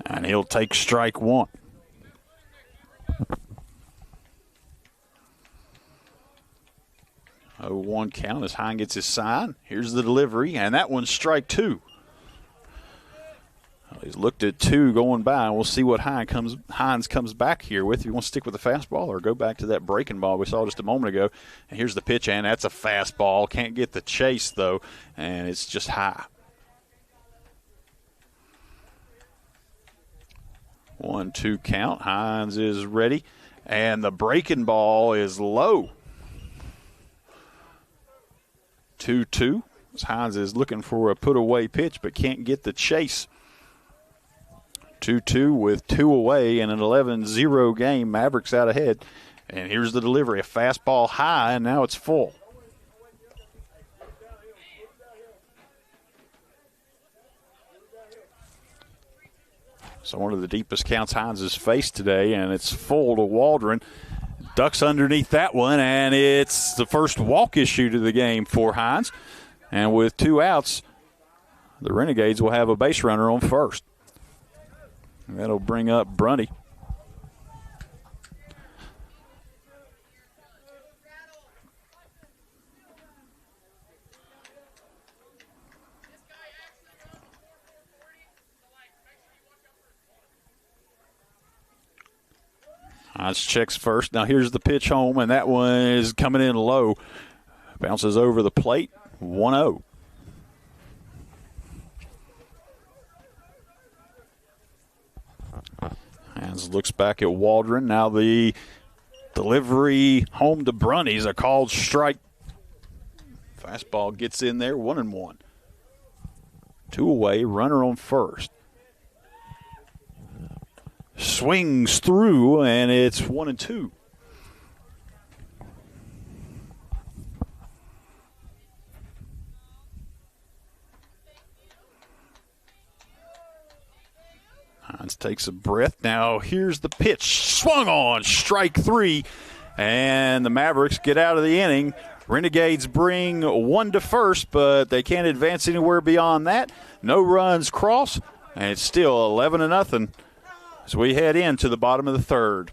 and he'll take strike 1. 0-1 count as Hines gets his sign. Here's the delivery, and that one's strike 2. Well, he's looked at 2 going by, and we'll see what Hines comes back here with. If he wants to stick with the fastball or go back to that breaking ball we saw just a moment ago. And here's the pitch, and that's a fastball. Can't get the chase, though, and it's just high. 1-2 count. Hines is ready, and the breaking ball is low. 2-2. Hines is looking for a put-away pitch but can't get the chase. 2-2 with 2 away in an 11-0 game. Mavericks out ahead. And here's the delivery. A fastball high, and now it's full. So one of the deepest counts Hines has faced today, and it's full to Waldron. Ducks underneath that one, and it's the first walk issue to the game for Hines. And with 2 outs, the Renegades will have a base runner on first. And that'll bring up Brunty. Hines checks first. Now here's the pitch home, and that one is coming in low. Bounces over the plate, 1-0. Hines looks back at Waldron. Now the delivery home to Brunty's a called strike. Fastball gets in there, 1-1. 2 away, runner on first. Swings through, and it's 1-2. Hines takes a breath. Now here's the pitch. Swung on, strike 3, and the Mavericks get out of the inning. Renegades bring 1 to first, but they can't advance anywhere beyond that. No runs cross, and it's still 11-0. As we head into the bottom of the 3rd.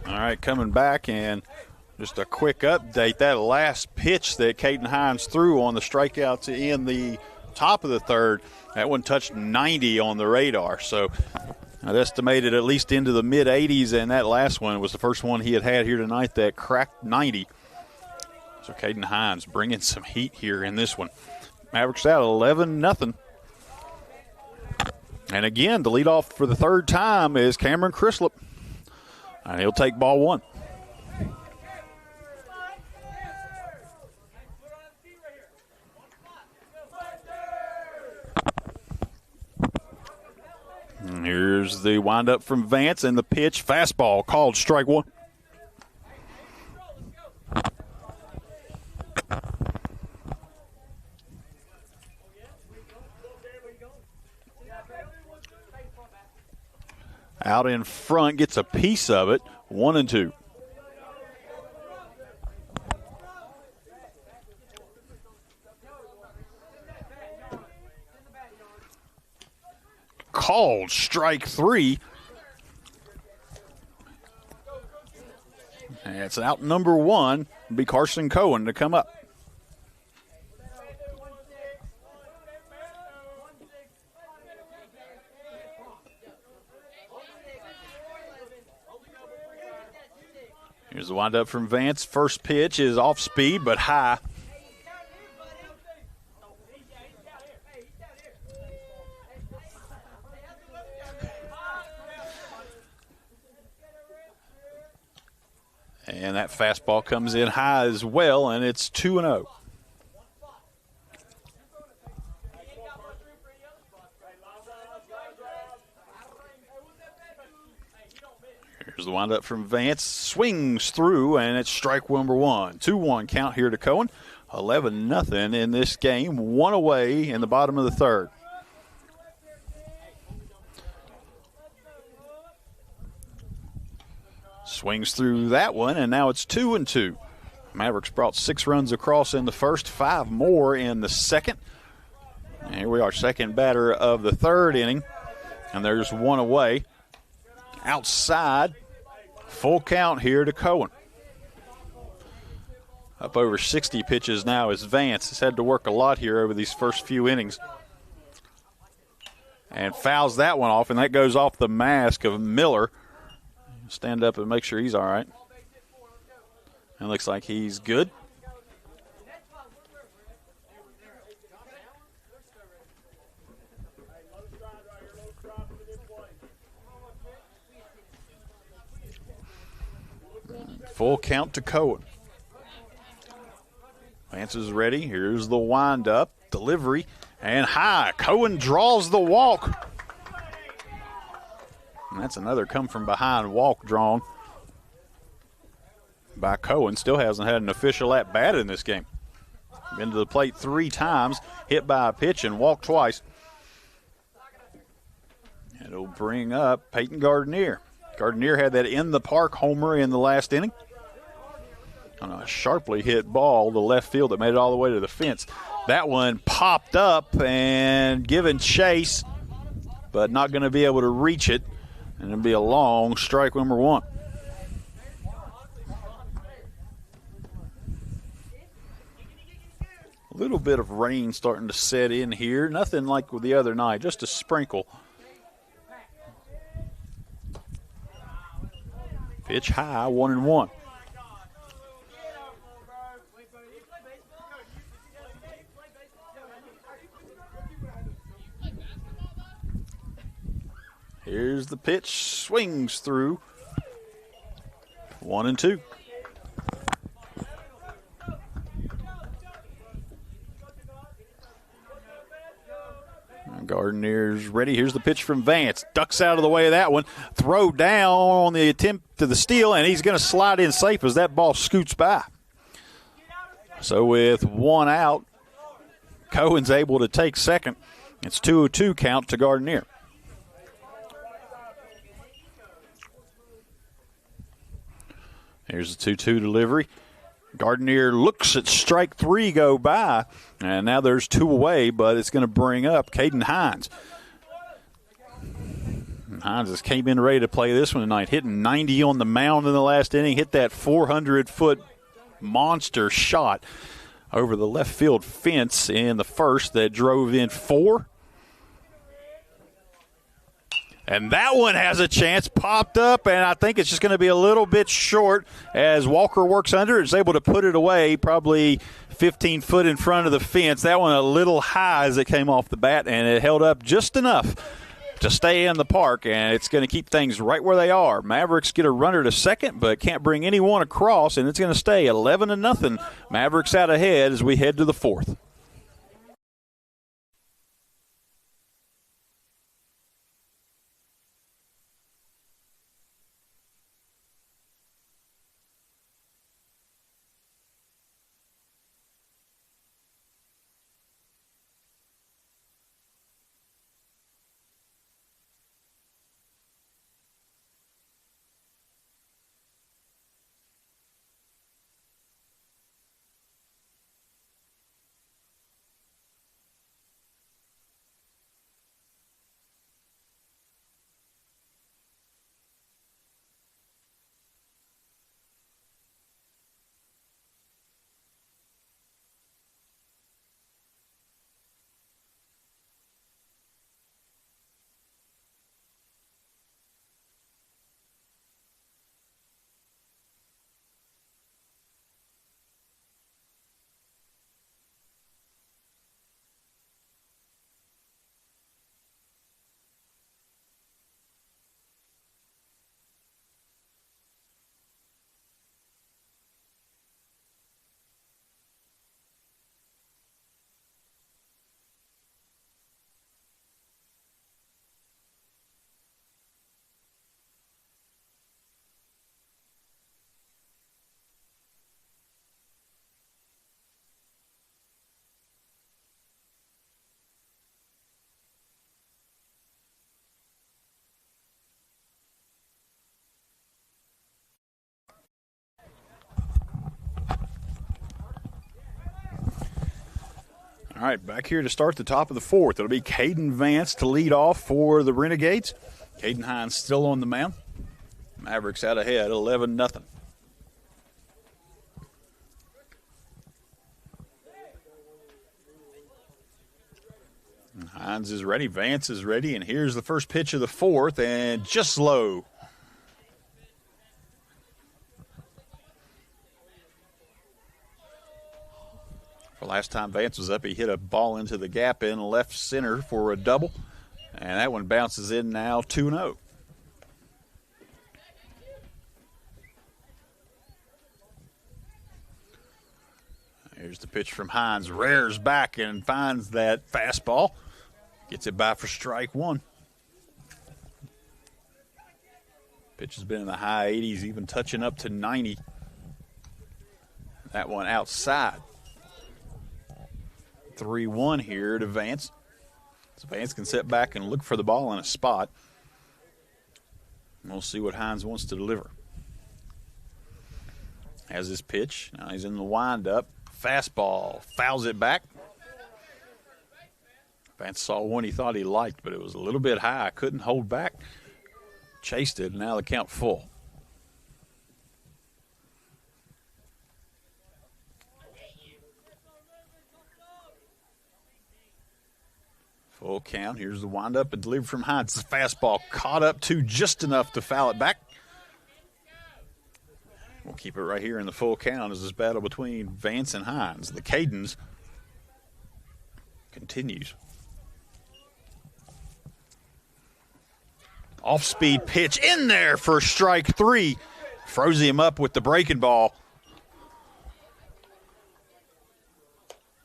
All right, coming back, and just a quick update. That last pitch that Caden Hines threw on the strikeout to end the top of the third, that one touched 90 on the radar. So I'd estimated at least into the mid-80s, and that last one was the first one he had here tonight that cracked 90. So Caden Hines bringing some heat here in this one. Mavericks out 11-0. And again, the leadoff for the third time is Cameron Crislip. And he'll take ball one. And here's the windup from Vance, and the pitch, fastball, called strike one. Out in front, gets a piece of it, 1-2. Called strike three. And it's out number one. It'll be Carson Cohen to come up. Here's the windup from Vance. First pitch is off speed but high. And that fastball comes in high as well, and it's 2-0. Here's the windup from Vance. Swings through, and it's strike number one. 2-1 count here to Cohen. 11-0 in this game. One away in the bottom of the third. Swings through that one, and now it's 2-2. Mavericks brought 6 runs across in the first, 5 more in the second. And here we are, second batter of the third inning, and there's one away. Outside, full count here to Cohen. Up over 60 pitches now is Vance. Has had to work a lot here over these first few innings. And fouls that one off, and that goes off the mask of Miller. Stand up and make sure he's all right. It looks like he's good. Full count to Cohen. Vance is ready. Here's the windup, delivery, and high. Cohen draws the walk. And that's another come from behind walk drawn by Cohen. Still hasn't had an official at bat in this game. Been to the plate 3 times, hit by a pitch and walked twice. It'll bring up Peyton Gardner. Gardner had that in the park homer in the last inning. On a sharply hit ball to left field that made it all the way to the fence. That one popped up and given chase, but not going to be able to reach it. And it'll be a long strike number one. A little bit of rain starting to set in here. Nothing like the other night, just a sprinkle. Pitch high, 1-1. Here's the pitch, swings through. 1-2. Gardner's ready. Here's the pitch from Vance. Ducks out of the way of that one. Throw down on the attempt to the steal, and he's going to slide in safe as that ball scoots by. So with one out, Cohen's able to take second. It's 2-2 count to Gardner. Here's the 2-2 delivery. Gardner looks at strike 3 go by, and now there's 2 away, but it's going to bring up Caden Hines. Hines just came in ready to play this one tonight, hitting 90 on the mound in the last inning, hit that 400-foot monster shot over the left field fence in the first that drove in 4. And that one has a chance, popped up, and I think it's just going to be a little bit short as Walker works under it, is able to put it away probably 15 foot in front of the fence. That one a little high as it came off the bat, and it held up just enough to stay in the park, and it's going to keep things right where they are. Mavericks get a runner to second, but can't bring anyone across, and it's going to stay 11-0. Mavericks out ahead as we head to the 4th. All right, back here to start the top of the 4th. It'll be Caden Vance to lead off for the Renegades. Caden Hines still on the mound. Mavericks out ahead, 11-0. Hines is ready, Vance is ready, and here's the first pitch of the 4th, and just low. For last time Vance was up, he hit a ball into the gap in left center for a double. And that one bounces in now 2-0. Here's the pitch from Hines. Rears back and finds that fastball. Gets it by for strike 1. Pitch has been in the high 80s, even touching up to 90. That one outside. 3-1 here to Vance. So Vance can sit back and look for the ball in a spot. And we'll see what Hines wants to deliver. Has his pitch. Now he's in the windup. Fastball. Fouls it back. Vance saw one he thought he liked, but it was a little bit high. Couldn't hold back. Chased it, and now the count full. Full count. Here's the windup and delivered from Hines. The fastball caught up to just enough to foul it back. We'll keep it right here in the full count as this battle between Vance and Hines. The Cadens continues. Off-speed pitch in there for strike 3. Froze him up with the breaking ball.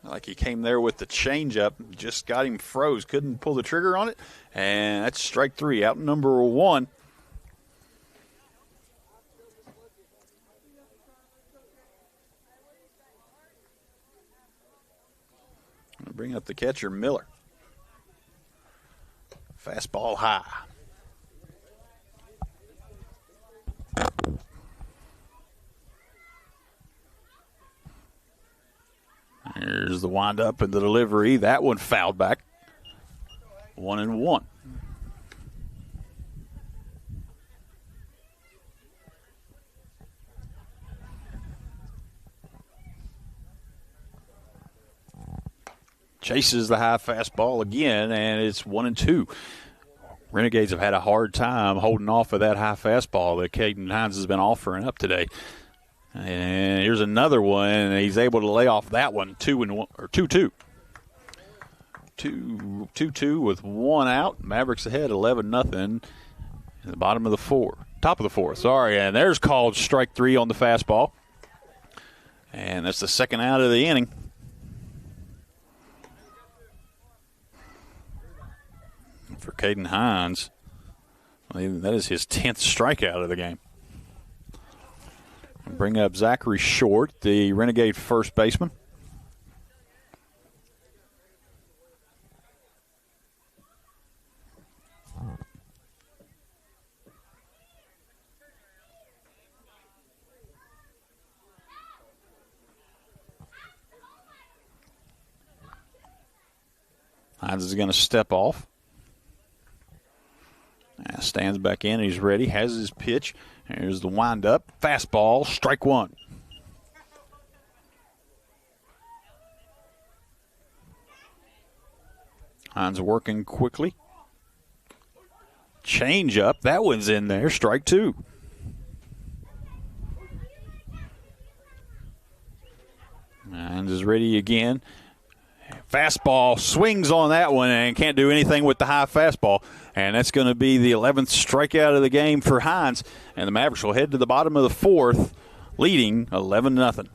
Like he came there with the changeup, just got him froze, couldn't pull the trigger on it, and that's strike 3, out number 1. I'm gonna bring up the catcher, Miller. Fastball high. Here's the windup and the delivery. That one fouled back. 1-1. chases the high fastball again, and it's 1-2. Renegades have had a hard time holding off of that high fastball that Caden Hines has been offering up today. And here's another one, and he's able to lay off that one, 2-2. 2-2 with one out. Mavericks ahead 11-0 in the bottom of the top of the fourth. Sorry, and there's called strike 3 on the fastball. And that's the second out of the inning. For Caden Hines, that is his 10th strikeout of the game. Bring up Zachary Short, the Renegade first baseman. Hines is going to step off. Stands back in. He's ready. Has his pitch. Here's the windup. Fastball. Strike 1. Hines working quickly. Change up. That one's in there. Strike 2. Hines is ready again. Fastball swings on that one and can't do anything with the high fastball. And that's going to be the 11th strikeout of the game for Hines. And the Mavericks will head to the bottom of the fourth, leading 11-0.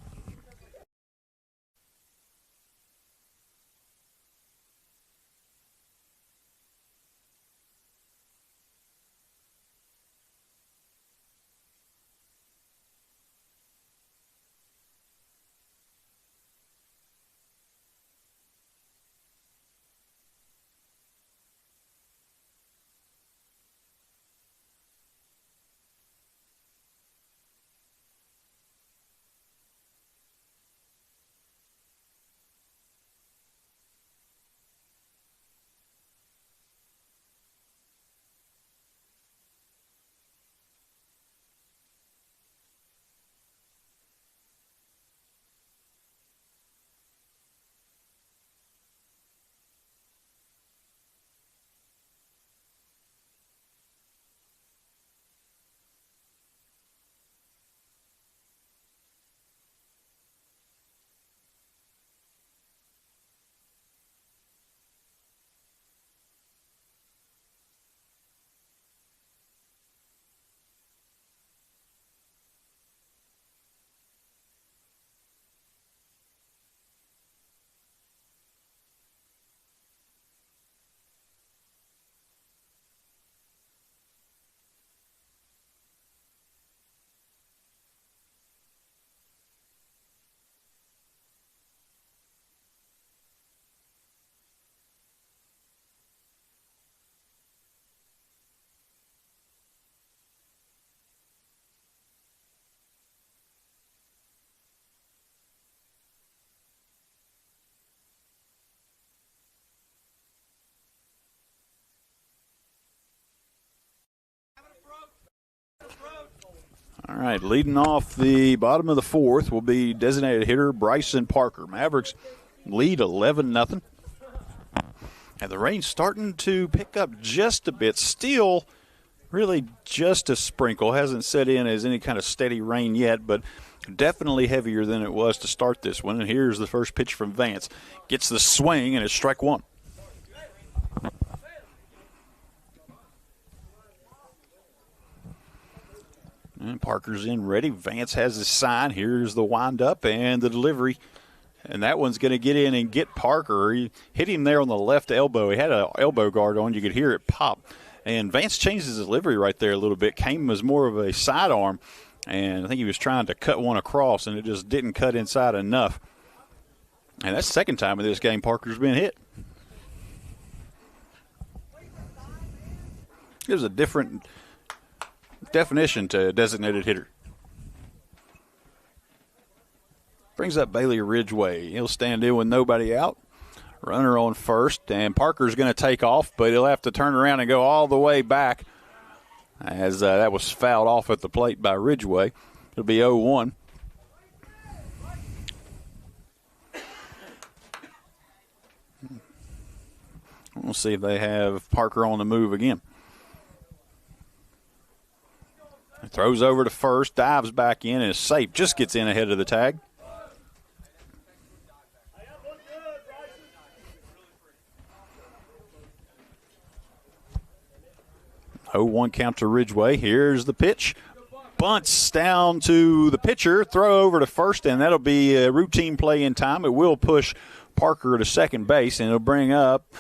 All right, leading off the bottom of the fourth will be designated hitter Bryson Parker. Mavericks lead 11-0. And the rain's starting to pick up just a bit. Still, really just a sprinkle. Hasn't set in as any kind of steady rain yet, but definitely heavier than it was to start this one. And here's the first pitch from Vance. Gets the swing, and it's strike 1. And Parker's in ready. Vance has his sign. Here's the windup and the delivery. And that one's going to get in and get Parker. He hit him there on the left elbow. He had an elbow guard on. You could hear it pop. And Vance changed his delivery right there a little bit. Came as more of a sidearm. And I think he was trying to cut one across, and it just didn't cut inside enough. And that's the second time in this game Parker's been hit. There's a different definition to designated hitter. Brings up Bailey Ridgway. He'll stand in with nobody out. Runner on first, and Parker's going to take off, but he'll have to turn around and go all the way back as that was fouled off at the plate by Ridgway. It'll be 0-1. We'll see if they have Parker on the move again. He throws over to first, dives back in, and is safe. Just gets in ahead of the tag. Oh, 1 count to Ridgeway. Here's the pitch. Bunts down to the pitcher. Throw over to first, and that'll be a routine play in time. It will push Parker to second base, and it'll bring up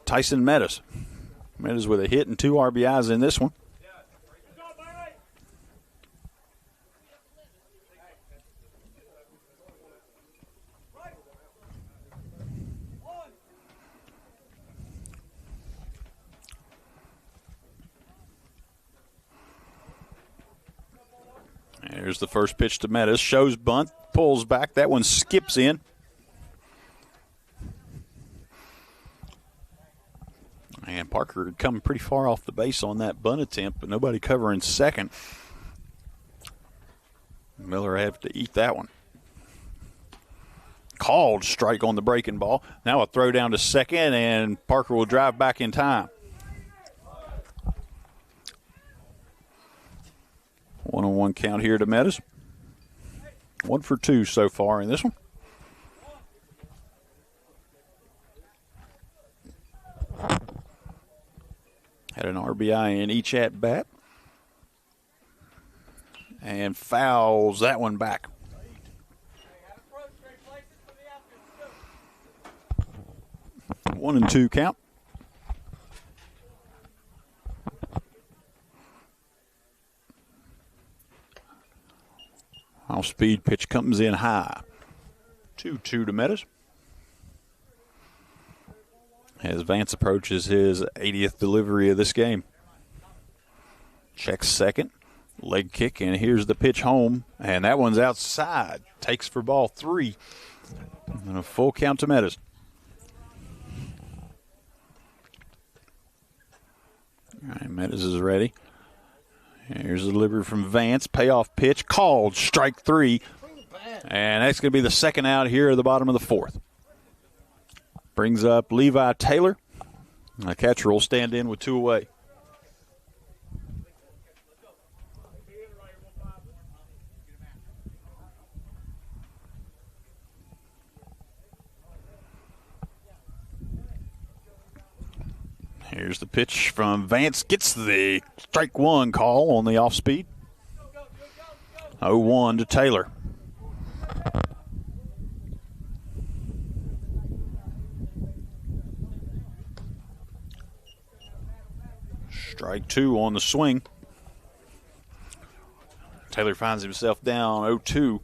Tyson Meadows. Meadows with a hit and 2 RBIs in this one. Here's the first pitch to Meadows. Shows bunt, pulls back. That one skips in. And Parker had come pretty far off the base on that bunt attempt, but nobody covering second. Miller had to eat that one. Called strike on the breaking ball. Now a throw down to second, and Parker will drive back in time. 1-on-1 count here to Meadows. 1 for 2 so far in this one. Had an RBI in each at bat. And fouls that one back. 1-2 count. Off-speed pitch comes in high. 2-2 to Meadows. As Vance approaches his 80th delivery of this game. Checks second. Leg kick, and here's the pitch home. And that one's outside. Takes for ball 3. And a full count to Meadows. All right, Meadows is ready. Here's the delivery from Vance. Payoff pitch called. Strike 3. And that's going to be the second out here at the bottom of the 4th. Brings up Levi Taylor. The catcher will stand in with 2 away. Here's the pitch from Vance. Gets the strike 1 call on the off speed. 0-1 to Taylor. Strike 2 on the swing. Taylor finds himself down 0-2.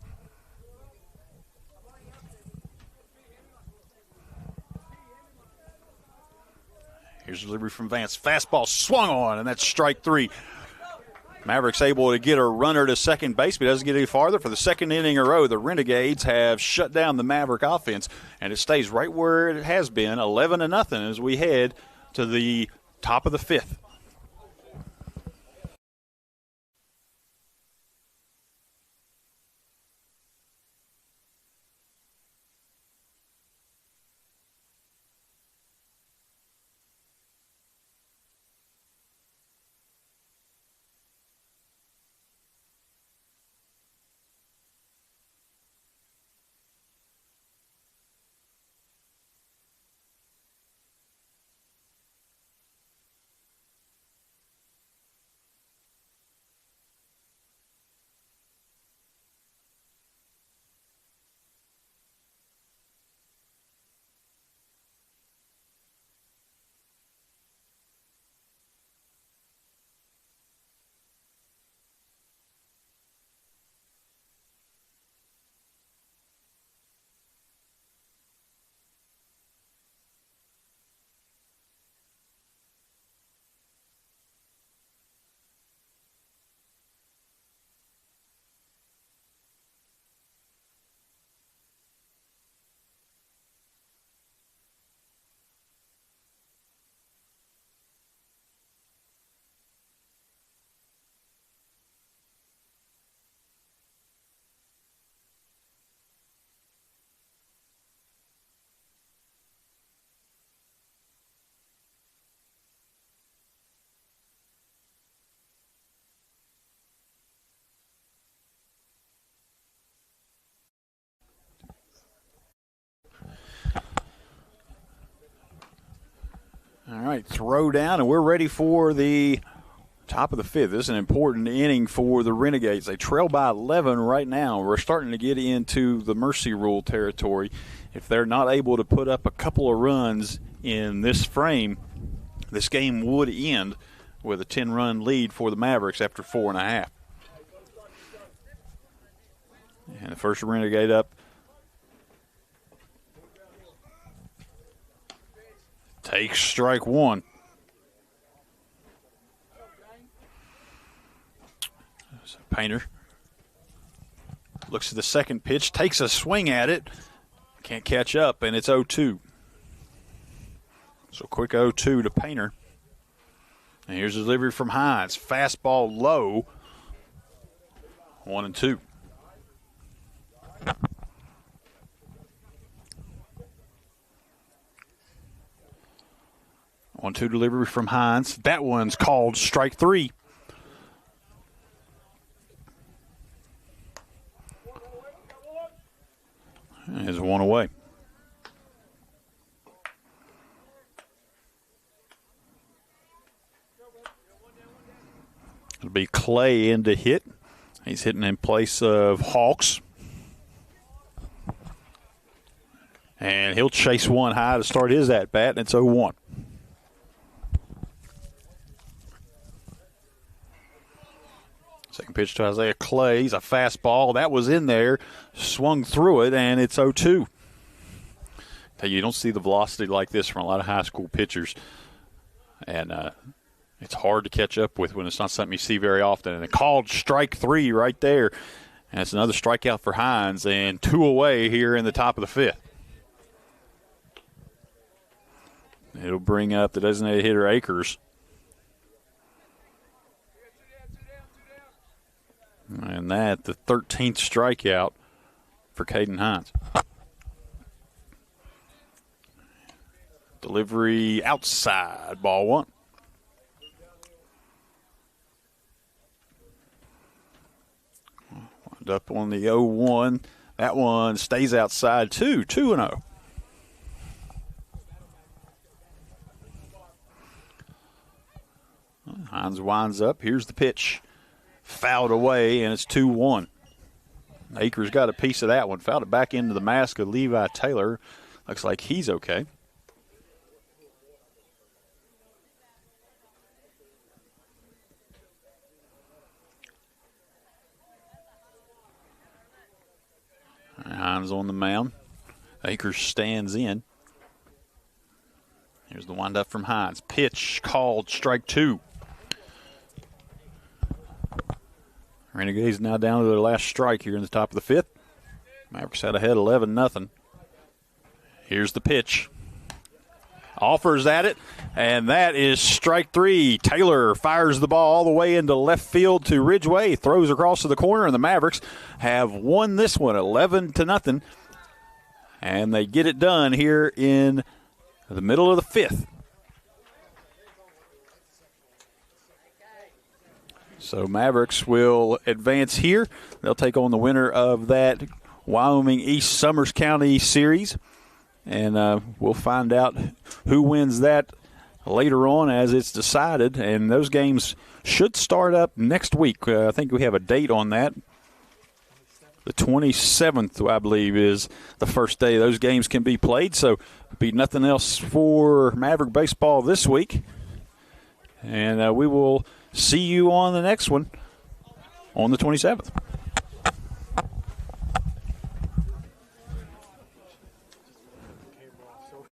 Here's a delivery from Vance. Fastball swung on, and that's strike 3. Mavericks able to get a runner to second base, but doesn't get any farther. For the second inning in a row, the Renegades have shut down the Maverick offense, and it stays right where it has been, 11-0, as we head to the top of the 5th. All right, throw down, and we're ready for the top of the fifth. This is an important inning for the Renegades. They trail by 11 right now. We're starting to get into the mercy rule territory. If they're not able to put up a couple of runs in this frame, this game would end with a 10-run lead for the Mavericks after 4.5. And the first Renegade up. Takes strike one. So Painter looks at the second pitch, takes a swing at it, can't catch up, and it's 0-2. So quick 0-2 to Painter. And here's a delivery from Hines. Fastball low. 1-2. 1-2 delivery from Hines. That one's called strike three. Is one away. It'll be Clay in to hit. He's hitting in place of Hawks. And he'll chase one high to start his at-bat, and it's 0-1. Second pitch to Isaiah Clay. He's a fastball. That was in there. Swung through it, and it's 0-2. You don't see the velocity like this from a lot of high school pitchers. And it's hard to catch up with when it's not something you see very often. And it called strike three right there. And it's another strikeout for Hines, and 2 away here in the top of the fifth. It'll bring up the designated hitter Akers. And that, the 13th strikeout for Caden Hines. Delivery outside, ball one. Wound up on the 0-1. That one stays outside, 2-0. Hines winds up. Here's the pitch. Fouled away, and it's 2-1. Akers got a piece of that one. Fouled it back into the mask of Levi Taylor. Looks like he's okay. Hines on the mound. Akers stands in. Here's the windup from Hines. Pitch called strike two. Renegades now down to their last strike here in the top of the fifth. Mavericks out ahead 11-0. Here's the pitch. Offers at it, and that is strike three. Taylor fires the ball all the way into left field to Ridgeway. Throws across to the corner, and the Mavericks have won this one 11-0. And they get it done here in the middle of the fifth. So Mavericks will advance here. They'll take on the winner of that Wyoming East Summers County series. And we'll find out who wins that later on as it's decided. And those games should start up next week. I think we have a date on that. The 27th, I believe, is the first day those games can be played. So be nothing else for Maverick baseball this week. And we will see you on the next one on the 27th.